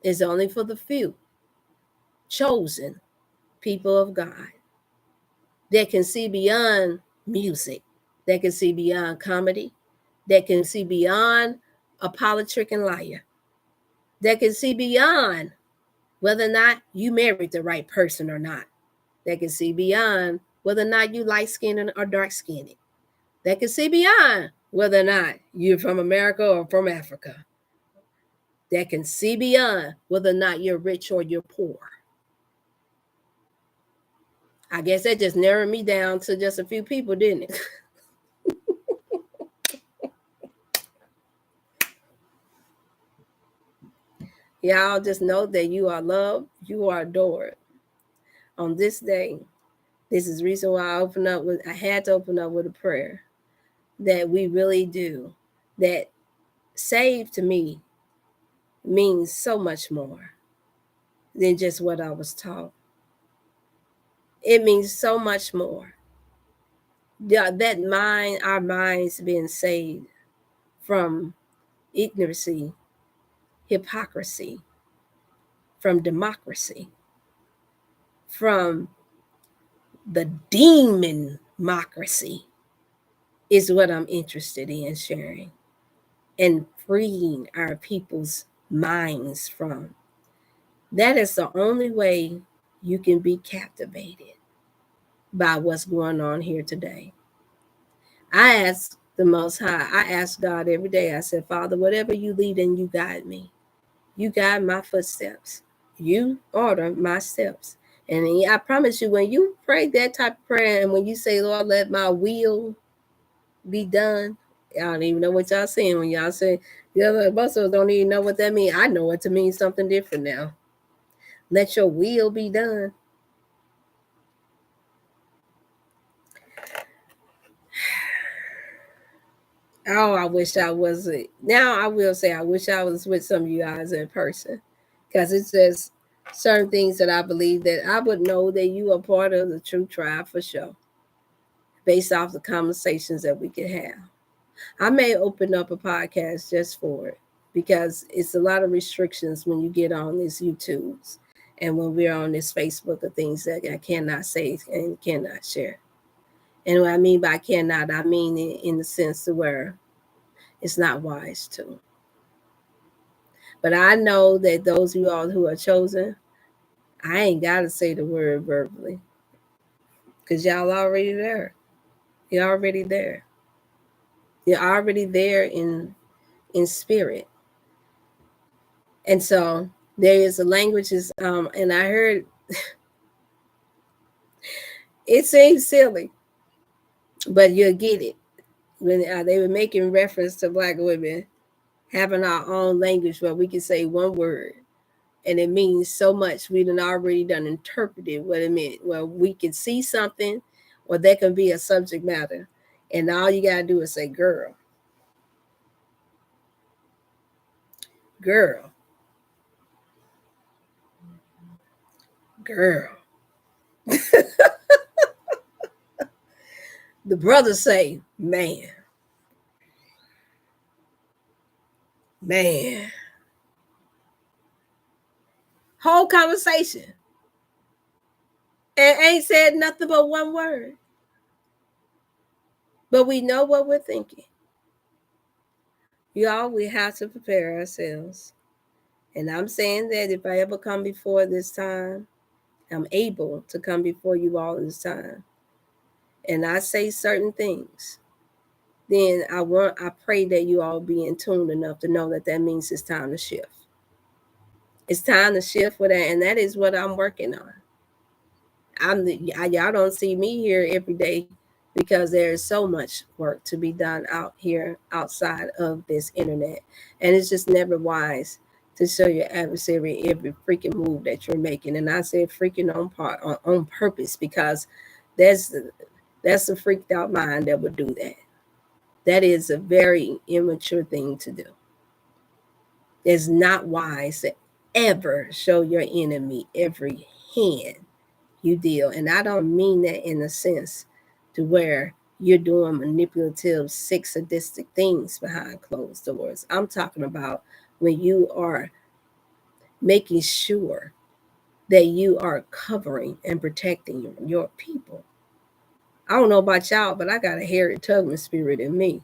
It's only for the few chosen people of God that can see beyond music, that can see beyond comedy, that can see beyond a politic and liar, that can see beyond whether or not you married the right person or not, that can see beyond whether or not you light skinned or dark skinned, that can see beyond whether or not you're from America or from Africa, that can see beyond whether or not you're rich or you're poor. I guess that just narrowed me down to just a few people, didn't it? Y'all just know that you are loved, you are adored. On this day, this is the reason why I had to open up with a prayer that we really do. That saved to me means so much more than just what I was taught. It means so much more. Yeah, that our minds being saved from ignorancy, hypocrisy, from democracy, from the democracy is what I'm interested in sharing and freeing our people's minds from. That is the only way you can be captivated by what's going on here today. I ask the Most High, I ask God every day, I said, Father, whatever you lead and you guide me, you guide my footsteps, you order my steps. And I promise you, when you pray that type of prayer and when you say, Lord, let my will be done, y'all don't even know what y'all saying when y'all say, the other most of us don't even know what that means. I know it to mean something different now. Let your will be done. Oh, I wish I was. Now I will say I wish I was with some of you guys in person, because it's just certain things that I believe that I would know that you are part of the true tribe for sure, based off the conversations that we could have. I may open up a podcast just for it because it's a lot of restrictions when you get on these YouTubes and when we're on this Facebook of things that I cannot say and cannot share. And what I mean by cannot, I mean in the sense of where it's not wise to. But I know that those of you all who are chosen, I ain't got to say the word verbally because y'all already there. You're already there. You're already there in spirit. And so there is a languages, and I heard it seems silly, but you'll get it. When they were making reference to Black women having our own language where we can say one word and it means so much. We done already done interpreted what it meant. Well, we can see something, or there can be a subject matter, and all you gotta do is say, "Girl, girl, girl." The brothers say, "Man, man." Whole conversation and ain't said nothing but one word, but we know what we're thinking. Y'all, we have to prepare ourselves. And I'm saying that if I ever come before this time, I'm able to come before you all this time, and I say certain things, then I pray that you all be in tune enough to know that that means it's time to shift. It's time to shift with that, and that is what I'm working on. Y'all don't see me here every day because there is so much work to be done out here outside of this internet, and it's just never wise to show your adversary every freaking move that you're making. And I said freaking on purpose because that's that's a freaked out mind that would do that. That is a very immature thing to do. It's not wise to ever show your enemy every hand you deal. And I don't mean that in a sense to where you're doing manipulative, sick, sadistic things behind closed doors. I'm talking about when you are making sure that you are covering and protecting your people. I don't know about y'all, but I got a Harriet Tubman spirit in me.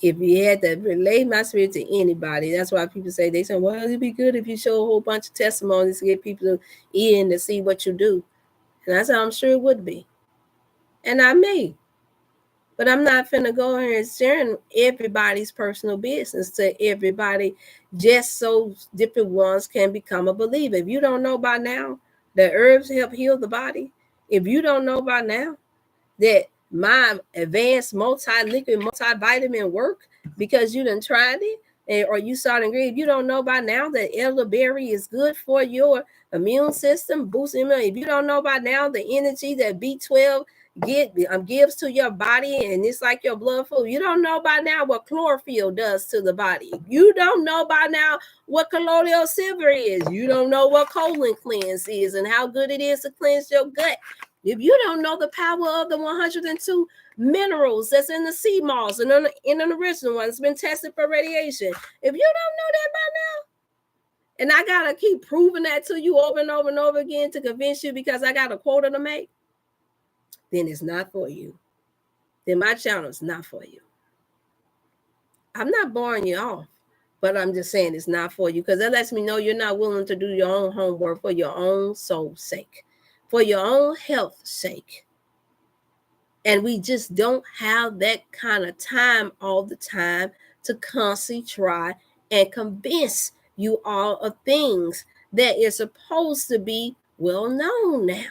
If you had to relate my spirit to anybody, that's why people say, they say, well, it'd be good if you show a whole bunch of testimonies to get people in to see what you do. And I said, I'm sure it would be. And I may. But I'm not finna go here and sharing everybody's personal business to everybody just so different ones can become a believer. If you don't know by now that herbs help heal the body, if you don't know by now that my advanced multi-liquid multivitamin work because you done tried it, or you saw it in green, if you don't know by now that elderberry is good for your immune system, boosting immunity, if you don't know by now the energy that B12 gives to your body and it's like your blood flow, you don't know by now what chlorophyll does to the body, you don't know by now what colloidal silver is, you don't know what colon cleanse is and how good it is to cleanse your gut, if you don't know the power of the 102 minerals that's in the sea moss and in an original one, it's been tested for radiation. If you don't know that by now, and I gotta keep proving that to you over and over and over again to convince you because I got a quota to make, then it's not for you. Then my channel is not for you. I'm not boring you off, but I'm just saying it's not for you because that lets me know you're not willing to do your own homework for your own soul's sake, for your own health's sake. And we just don't have that kind of time all the time to constantly try and convince you all of things that is supposed to be well known now.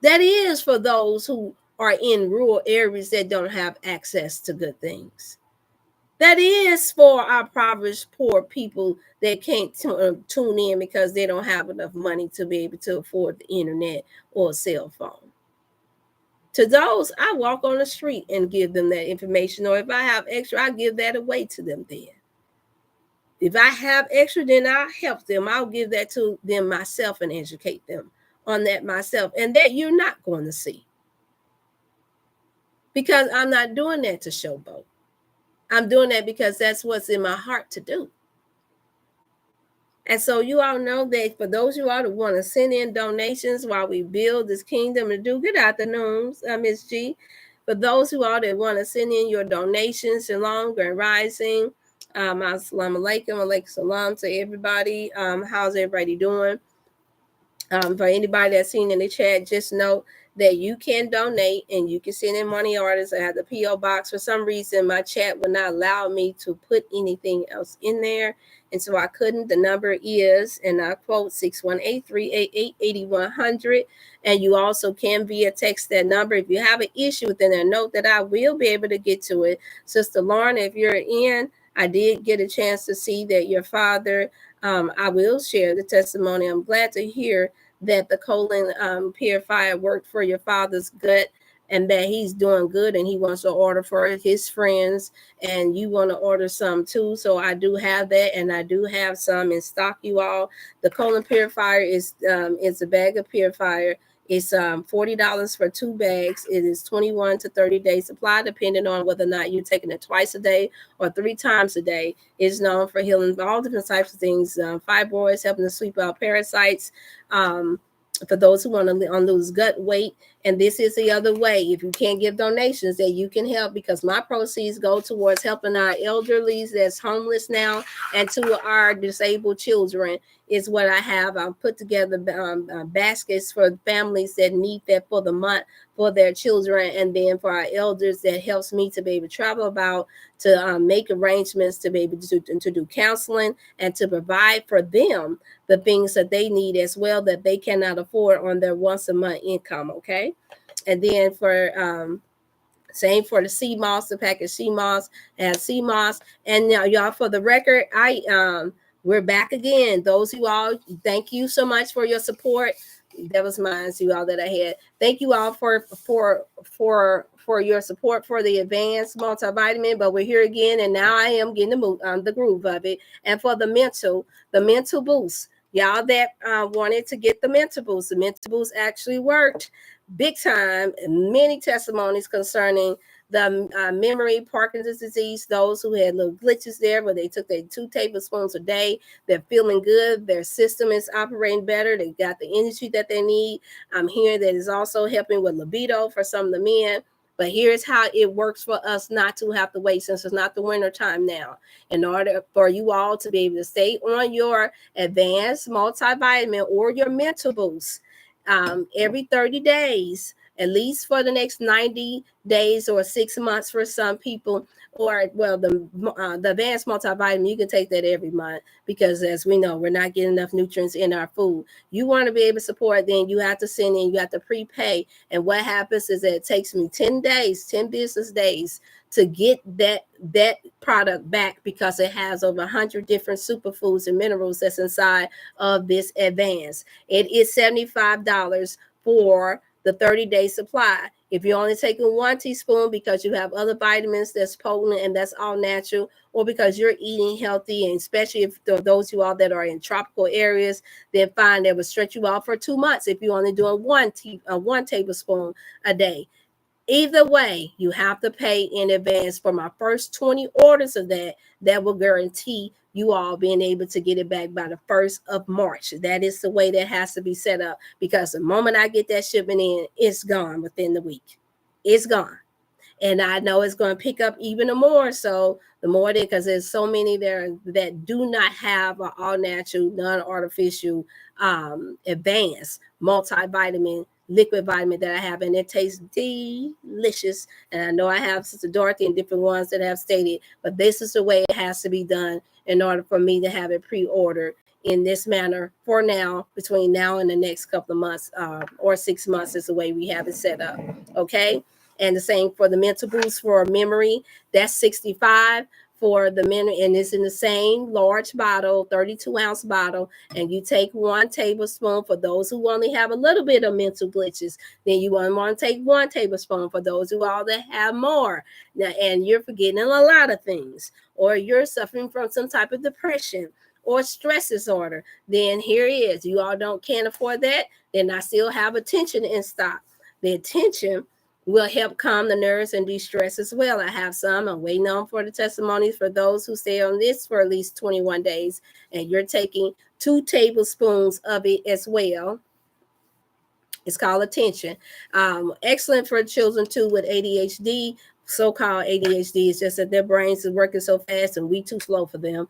That is for those who are in rural areas that don't have access to good things. That is for our impoverished poor people that can't tune in because they don't have enough money to be able to afford the internet or a cell phone. To those, I walk on the street and give them that information, or if I have extra, I give that away to them then. If I have extra, then I'll help them. I'll give that to them myself and educate them on that myself. And that you're not going to see. Because I'm not doing that to showboat. I'm doing that because that's what's in my heart to do. And so you all know that for those of you all that want to send in donations while we build this kingdom and do good afternoons, Ms. G. For those who all that want to send in your donations, shalom, grand rising, assalamu alaikum, alaikum salam to everybody. How's everybody doing? For anybody that's seen in the chat, just know that you can donate and you can send in money orders. I have the P.O. box. For some reason, my chat would not allow me to put anything else in there. And so I couldn't. The number is, and I quote, 618-388-8100. And you also can via text that number. If you have an issue with it, and note that I will be able to get to it. Sister Lauren, if you're in, I did get a chance to see that your father, I will share the testimony. I'm glad to hear that the colon purifier worked for your father's gut and that he's doing good and he wants to order for his friends and you want to order some too. So I do have that and I do have some in stock, you all. The colon purifier is a bag of purifier. It's $40 for 2 bags. It is 21 to 30 days supply, depending on whether or not you're taking it twice a day or 3 times a day. It's known for healing all different types of things, fibroids, helping to sweep out parasites, for those who want to lose gut weight. And this is the other way, if you can't give donations, that you can help, because my proceeds go towards helping our elderly that's homeless now and to our disabled children is what I have. I've put together baskets for families that need that for the month for their children, and then for our elders that helps me to be able to travel about, to make arrangements to be able to do counseling and to provide for them the things that they need as well that they cannot afford on their once a month income. Okay. And then for same for the sea moss, the package sea moss and sea moss. And now y'all, for the record, we're back again. Those who all, thank you so much for your support. That was mine, you all that I had. Thank you all for your support for the advanced multivitamin. But we're here again, and now I am getting the groove of it. And for the mental boost, y'all that wanted to get the mental boost actually worked big time. Many testimonies concerning the memory, Parkinson's disease, those who had little glitches there where they took their 2 tablespoons a day, they're feeling good, their system is operating better, they got the energy that they need. I'm hearing that is also helping with libido for some of the men. But here's how it works for us not to have to wait, since it's not the winter time now. In order for you all to be able to stay on your advanced multivitamin or your mental boost every 30 days, at least for the next 90 days or 6 months for some people, or well, the advanced multivitamin, you can take that every month, because as we know, we're not getting enough nutrients in our food. You want to be able to support, then you have to send in, you have to prepay. And what happens is that it takes me 10 days, 10 business days to get that product back, because it has over 100 different superfoods and minerals that's inside of this advance. It is $75 for the 30-day supply. If you're only taking 1 teaspoon because you have other vitamins that's potent and that's all natural, or because you're eating healthy, and especially if those you all that are in tropical areas, then fine, that will stretch you out for 2 months if you're only doing 1 tablespoon a day. Either way, you have to pay in advance for my first 20 orders of that. That will guarantee you all being able to get it back by the 1st of March. That is the way that has to be set up, because the moment I get that shipment in, it's gone within the week. It's gone. And I know it's going to pick up even more. So the more that, because there's so many there that do not have an all natural, non-artificial, advanced multivitamin, liquid vitamin that I have, and it tastes delicious. And I know I have Sister Dorothy and different ones that have stated, but this is the way it has to be done in order for me to have it pre-ordered in this manner for now, between now and the next couple of months, or 6 months is the way we have it set up. Okay. And the same for the mental boost for memory. That's 65 for the memory, and it's in the same large bottle, 32-ounce bottle. And you take 1 tablespoon for those who only have a little bit of mental glitches. Then you want to take 1 tablespoon for those who all that have more. Now, and you're forgetting a lot of things, or you're suffering from some type of depression or stress disorder. Then here it is. You all can't afford that. Then I still have attention in stock. The attention will help calm the nerves and de-stress as well. I have some. I'm waiting on for the testimonies for those who stay on this for at least 21 days. And you're taking 2 tablespoons of it as well. It's called attention. Excellent for children too with ADHD. So-called ADHD is just that their brains is working so fast and we too slow for them,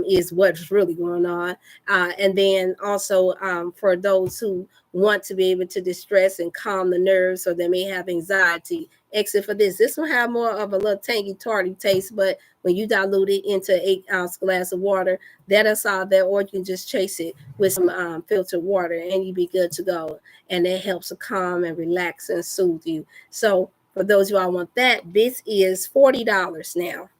is what's really going on. And then also for those who want to be able to distress and calm the nerves, or they may have anxiety. Except for this will have more of a little tangy, tarty taste, but when you dilute it into an 8-ounce glass of water, that'll solve that, or you can just chase it with some filtered water and you'll be good to go. And it helps to calm and relax and soothe you. So for those of you all want that, this is $40 now.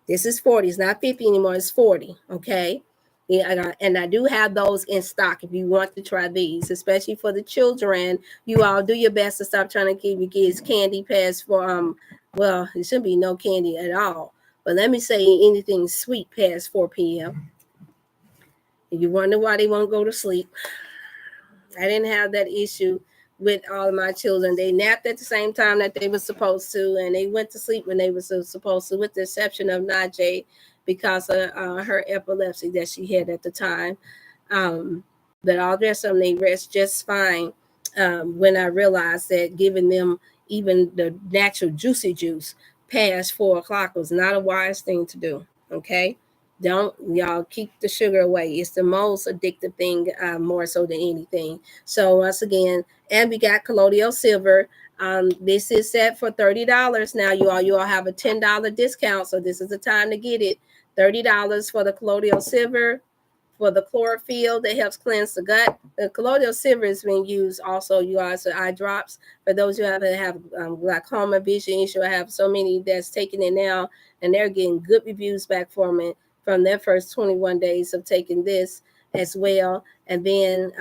This is 40. It's not 50 anymore. It's 40. Okay. Yeah, and I do have those in stock if you want to try these, especially for the children. You all do your best to stop trying to give your kids candy past for well, it shouldn't be no candy at all. But let me say anything sweet past 4 p.m. And you wonder why they won't go to sleep. I didn't have that issue with all of my children. They napped at the same time that they were supposed to, and they went to sleep when they were supposed to, with the exception of Najee, because of her epilepsy that she had at the time. But all the rest of them, they rest just fine. When I realized that giving them even the natural juicy juice past 4 o'clock was not a wise thing to do. Okay. Don't y'all keep the sugar away. It's the most addictive thing, more so than anything. So once again, and we got colloidal silver. This is set for $30 now. You all have a $10 discount, so this is the time to get it. $30 for the colloidal silver. For the chlorophyll that helps cleanse the gut. The colloidal silver is being used also, you guys, for eye drops. For those who have glaucoma, vision issue, I have so many that's taking it now, and they're getting good reviews back from their first 21 days of taking this as well. And then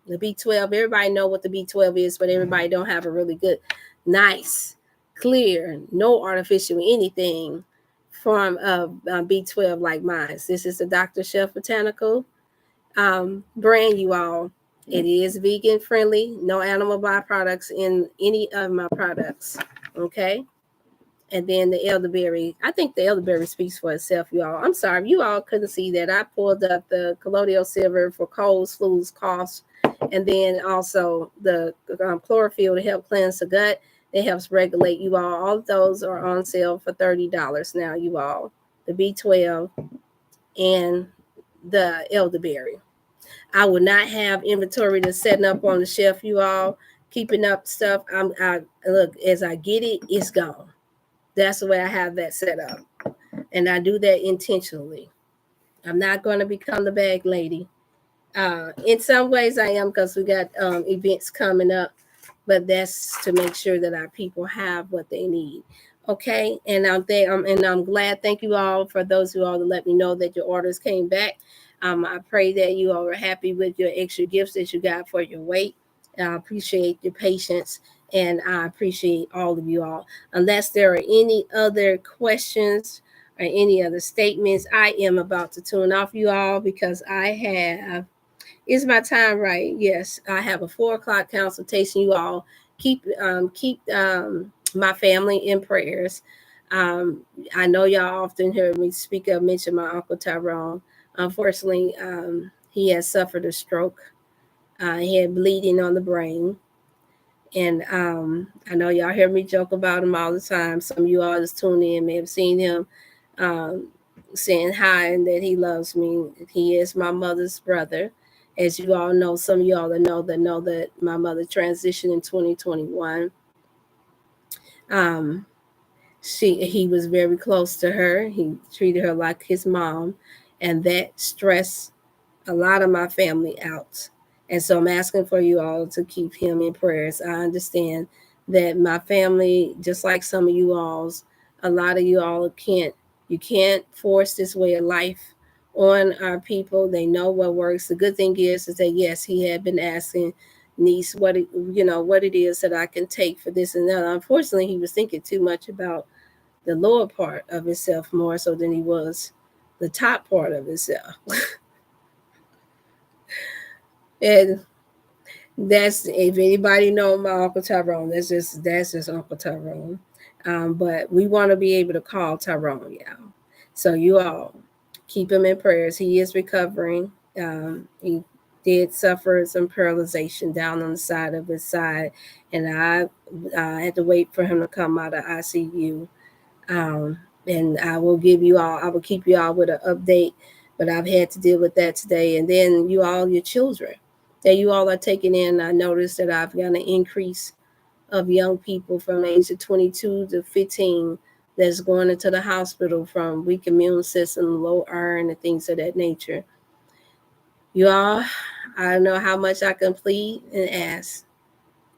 the B12, everybody know what the B12 is, but everybody don't have a really good, nice, clear, no artificial anything form of B12 like mine. This is the Dr. Chef Botanical brand, you all. It is vegan friendly, no animal byproducts in any of my products. Okay. And then the elderberry, I think the elderberry speaks for itself, you all. I'm sorry, you all couldn't see that. I pulled up the colloidal silver for colds, flus, coughs, and then also the chlorophyll to help cleanse the gut. It helps regulate you all. All of those are on sale for $30 now, you all. The B12 and the elderberry. I will not have inventory that's setting up on the shelf, you all. Keeping up stuff. I look, as I get it, it's gone. That's the way I have that set up. And I do that intentionally. I'm not going to become the bag lady. In some ways, I am, because we got events coming up, but that's to make sure that our people have what they need. Okay, and I'm there, and I'm glad. Thank you all for those who all to let me know that your orders came back. I pray that you all are happy with your extra gifts that you got for your weight. I appreciate your patience, and I appreciate all of you all. Unless there are any other questions or any other statements, I am about to tune off, you all, because I have, is my time right? Yes, I have a 4 o'clock consultation. You all keep my family in prayers. Um, I know y'all often hear me mention my uncle Tyrone. Unfortunately, he has suffered a stroke. He had bleeding on the brain. And I know y'all hear me joke about him all the time. Some of you all just tune in may have seen him um, saying hi and that he loves me. He is my mother's brother. As you all know, some of y'all that know that my mother transitioned in 2021. Um, he was very close to her. He treated her like his mom, and that stressed a lot of my family out. And so I'm asking for you all to keep him in prayers. I understand that my family, just like some of you all's, a lot of you all you can't force this way of life on our people. They know what works. The good thing is that yes, he had been asking niece what it is that I can take for this and that. Unfortunately, he was thinking too much about the lower part of himself more so than he was the top part of himself. And that's, if anybody know my Uncle Tyrone, that's just Uncle Tyrone. But we want to be able to call Tyrone, y'all. So you all keep him in prayers. He is recovering. He did suffer some paralyzation down on the side of his side, and I had to wait for him to come out of ICU. Um, and I will keep you all with an update. But I've had to deal with that today. And then your children that you all are taking in. I noticed that I've got an increase of young people from the age of 22 to 15 that's going into the hospital from weak immune system, low iron, and things of that nature. You all, I don't know how much I can plead and ask.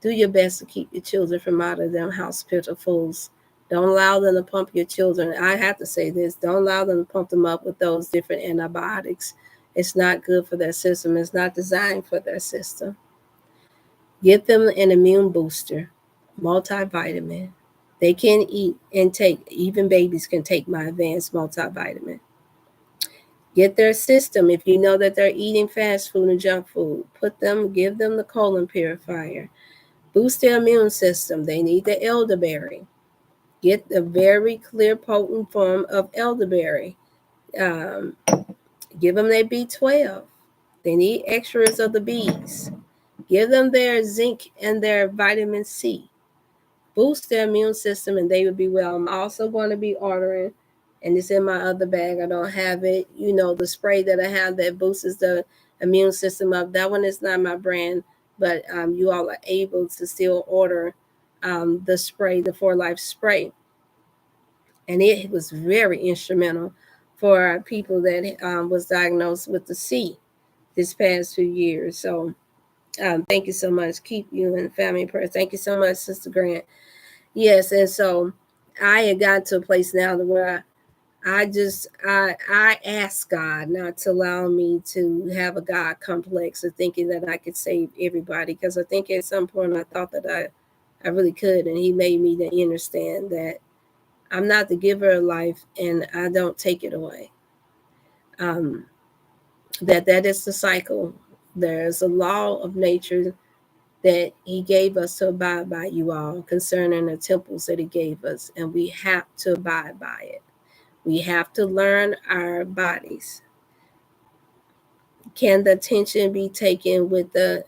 Do your best to keep your children from out of them hospitals. Don't allow them to pump your children. I have to say this. Don't allow them to pump them up with those different antibiotics. It's not good for their system. It's not designed for their system. Give them an immune booster, multivitamin. They can eat and take, even babies can take my advanced multivitamin. Get their system. If you know that they're eating fast food and junk food, give them the colon purifier. Boost their immune system. They need the elderberry. Get the very clear, potent form of elderberry. Um, give them their B12. They need extras of the Bs. Give them their zinc and their vitamin C. Boost their immune system and they will be well. I'm also going to be ordering, and it's in my other bag. I don't have it. The spray that I have that boosts the immune system up. That one is not my brand, but you all are able to still order the spray, the 4Life spray. And it was very instrumental for people that was diagnosed with the C this past 2 years. So thank you so much. Keep you and family in prayer. Thank you so much, Sister Grant. Yes, and so I had gotten to a place now where I ask God not to allow me to have a God complex of thinking that I could save everybody, because I think at some point I thought that I really could, and He made me to understand that I'm not the giver of life and I don't take it away. That is the cycle. There's a law of nature that he gave us to abide by, you all, concerning the temples that he gave us, and we have to abide by it. We have to learn our bodies. Can the attention be taken with the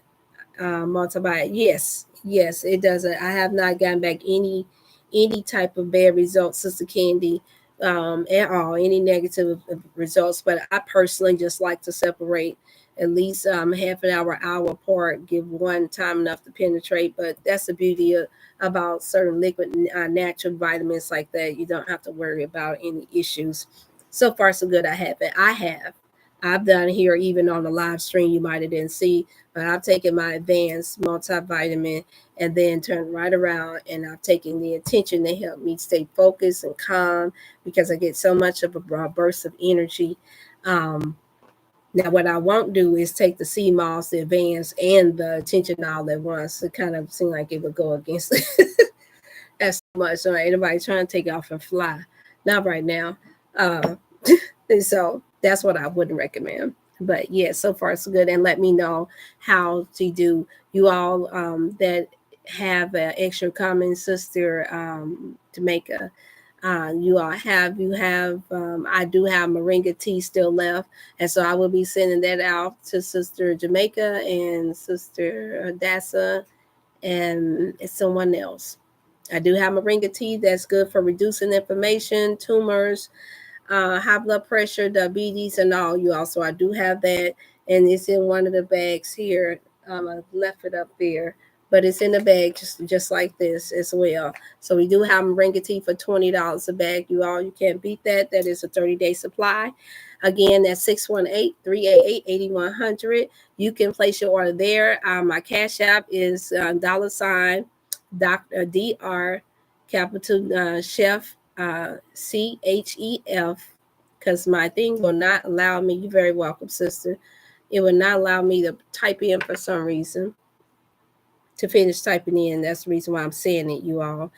multiply? Yes, yes, it doesn't. I have not gotten back any type of bad results, Sister Candy, at all, any negative results. But I personally just like to separate at least half an hour apart, give one time enough to penetrate. But that's the beauty about certain liquid natural vitamins like that. You don't have to worry about any issues. So far, so good. I haven't. I have. I've done here even on the live stream. You might have didn't see, but I've taken my advanced multivitamin and then turned right around and I've taken the attention to help me stay focused and calm because I get so much of a broad burst of energy. Um, Now, what I won't do is take the sea moss, the advanced, and the attention all at once. It kind of seemed like it would go against that's so much. So anybody trying to take off and fly, not right now. Uh, and so that's what I wouldn't recommend. But yeah, so far so good. And let me know how to do. You all that have an extra common sister to make a. I do have moringa tea still left, and so I will be sending that out to Sister Jamaica and Sister Dassa and someone else. I do have moringa tea that's good for reducing inflammation, tumors, high blood pressure, diabetes, and all. You also, I do have that, and it's in one of the bags here. I left it up there, but it's in the bag just like this as well. So we do have moringa tea for $20 a bag. You can't beat that. That is a 30-day supply. Again, that's 618-388-8100. You can place your order there. My cash app is $ Dr. Dr. Capital Chef CHEF, because my thing will not allow me. You're very welcome, sister. It will not allow me to type in for some reason. To finish typing in, that's the reason why I'm saying it, you all.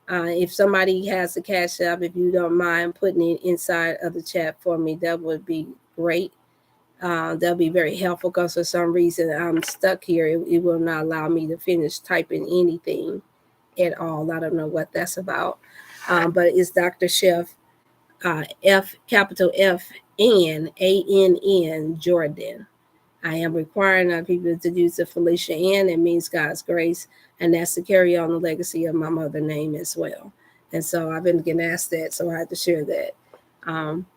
If somebody has a cash app, if you don't mind putting it inside of the chat for me, that would be great. That'll be very helpful because for some reason I'm stuck here. It will not allow me to finish typing anything at all. I don't know what that's about. But it's Dr. Chef F capital F N ANN Jordan. I am requiring our people to use the Felicia Ann. It means God's grace, and that's to carry on the legacy of my mother's name as well. And so I've been getting asked that, so I had to share that.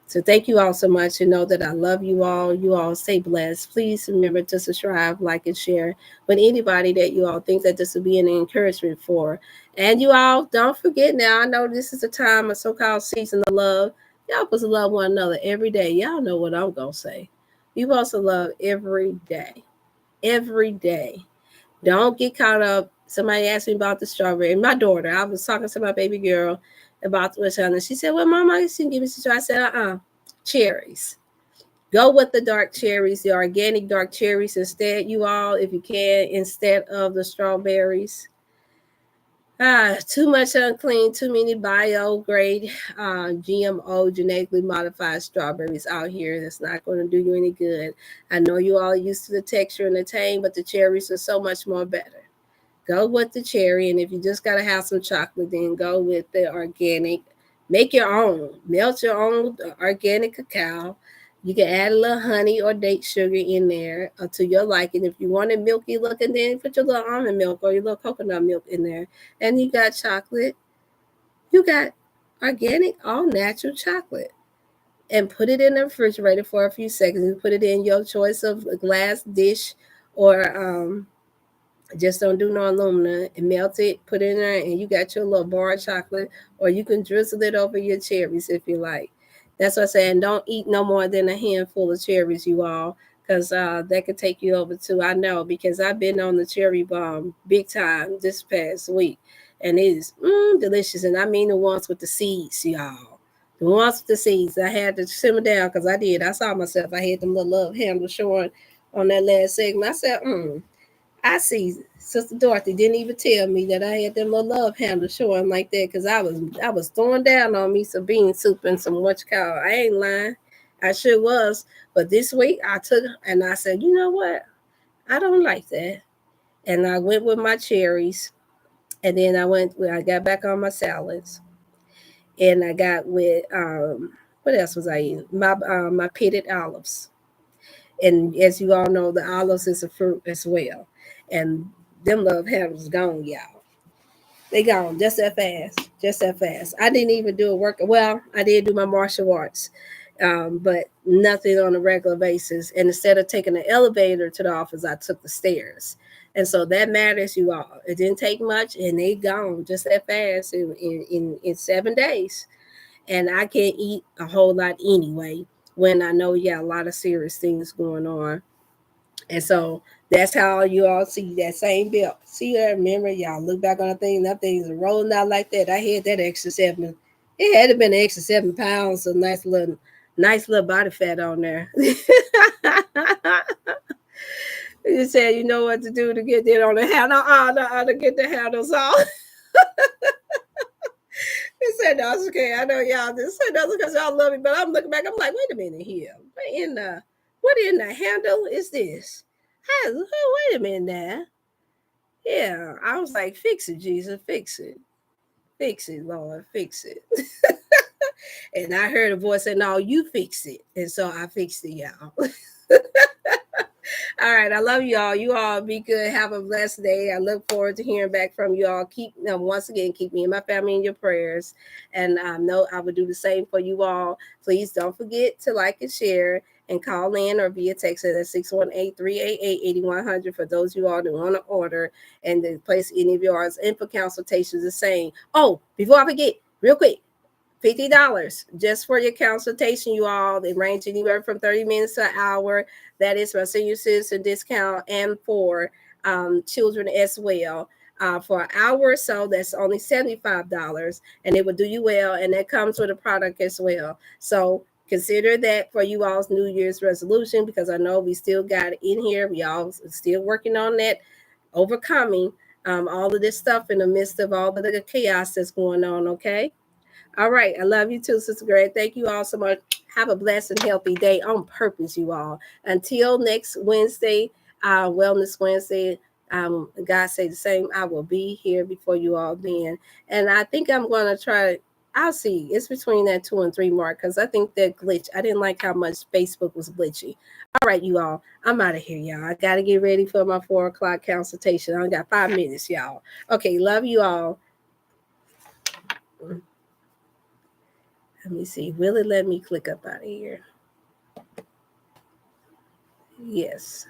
So thank you all so much. You know that I love you all. You all stay blessed. Please remember to subscribe, like, and share with anybody that you all think that this will be an encouragement for. And you all don't forget now, I know this is a time, a so-called season of love. Y'all supposed to love one another every day. Y'all know what I'm going to say. You supposed to love every day. Every day. Don't get caught up. Somebody asked me about the strawberry. My daughter, I was talking to my baby girl about what's on, and she said, well, Mama, you should give me some strawberries. I said, cherries. Go with the dark cherries, the organic dark cherries instead, you all, if you can, instead of the strawberries. Too much unclean, too many bio-grade, GMO, genetically modified strawberries out here. That's not going to do you any good. I know you all used to the texture and the tang, but the cherries are so much more better. Go with the cherry, and if you just got to have some chocolate, then go with the organic. Make your own. Melt your own organic cacao. You can add a little honey or date sugar in there to your liking. If you want it milky looking, then put your little almond milk or your little coconut milk in there. And you got chocolate. You got organic, all natural chocolate. And put it in the refrigerator for a few seconds. You put it in your choice of a glass dish or just don't do no aluminum and melt it, put it in there, and you got your little bar of chocolate, or you can drizzle it over your cherries if you like. That's what I'm saying. Don't eat no more than a handful of cherries, you all, because that could take you over too. I know because I've been on the cherry bomb big time this past week, and it is delicious. And I mean the ones with the seeds, y'all. The ones with the seeds. I had to simmer down because I did. I saw myself. I had them little love handles showing on that last segment. I said, I see Sister Dorothy didn't even tell me that I had them little love handles showing like that because I was throwing down on me some bean soup and some what you call. I ain't lying. I sure was. But this week I took and I said, you know what? I don't like that. And I went with my cherries. And then I got back on my salads. And I got with, what else was I eating? My pitted olives. And as you all know, the olives is a fruit as well. And them love handles gone, y'all. They gone just that fast, just that fast. I didn't even do a work. Well, I did do my martial arts, but nothing on a regular basis. And instead of taking the elevator to the office, I took the stairs. And so that matters, you all. It didn't take much, and they gone just that fast in 7 days. And I can't eat a whole lot anyway when I know you got a lot of serious things going on. And so that's how you all see that same belt. See that? Remember, y'all look back on the thing, that thing's rolling out like that. I had that extra 7. It had to been an extra 7 pounds, a nice little body fat on there. You said you know what to do to get that on the handle, to get the handles off. He said, no, it's okay. I know y'all just said that's because y'all love me, but I'm looking back. I'm like, wait a minute here. What in the handle is this? Wait a minute now. Yeah, I was like, fix it, Jesus, fix it. Fix it, Lord, fix it. And I heard a voice say, no, you fix it. And so I fixed it, y'all. All right. I love you all. You all be good. Have a blessed day. I look forward to hearing back from you all. Once again, keep me and my family in your prayers. And I know I will do the same for you all. Please don't forget to like and share and call in or via text at 618-388-8100 for those you all that want to order and to place any of yours in for consultations the same. Oh, before I forget, real quick, $50 just for your consultation, you all. They range anywhere from 30 minutes to an hour. That is for senior citizen discount and for children as well. For an hour or so, that's only $75, and it will do you well. And that comes with a product as well. So consider that for you all's New Year's resolution, because I know we still got it in here. We all still working on that, overcoming all of this stuff in the midst of all of the chaos that's going on. Okay. All right. I love you too, Sister Greg. Thank you all so much. Have a blessed and healthy day on purpose, you all. Until next Wednesday, Wellness Wednesday, God say the same. I will be here before you all then. And I think I'm going to try. I'll see. It's between that 2 and 3 mark because I think that glitch. I didn't like how much Facebook was glitchy. All right, you all. I'm out of here, y'all. I got to get ready for my 4 o'clock consultation. I only got 5 minutes, y'all. Okay. Love you all. Let me see. Will it let me click up out of here? Yes.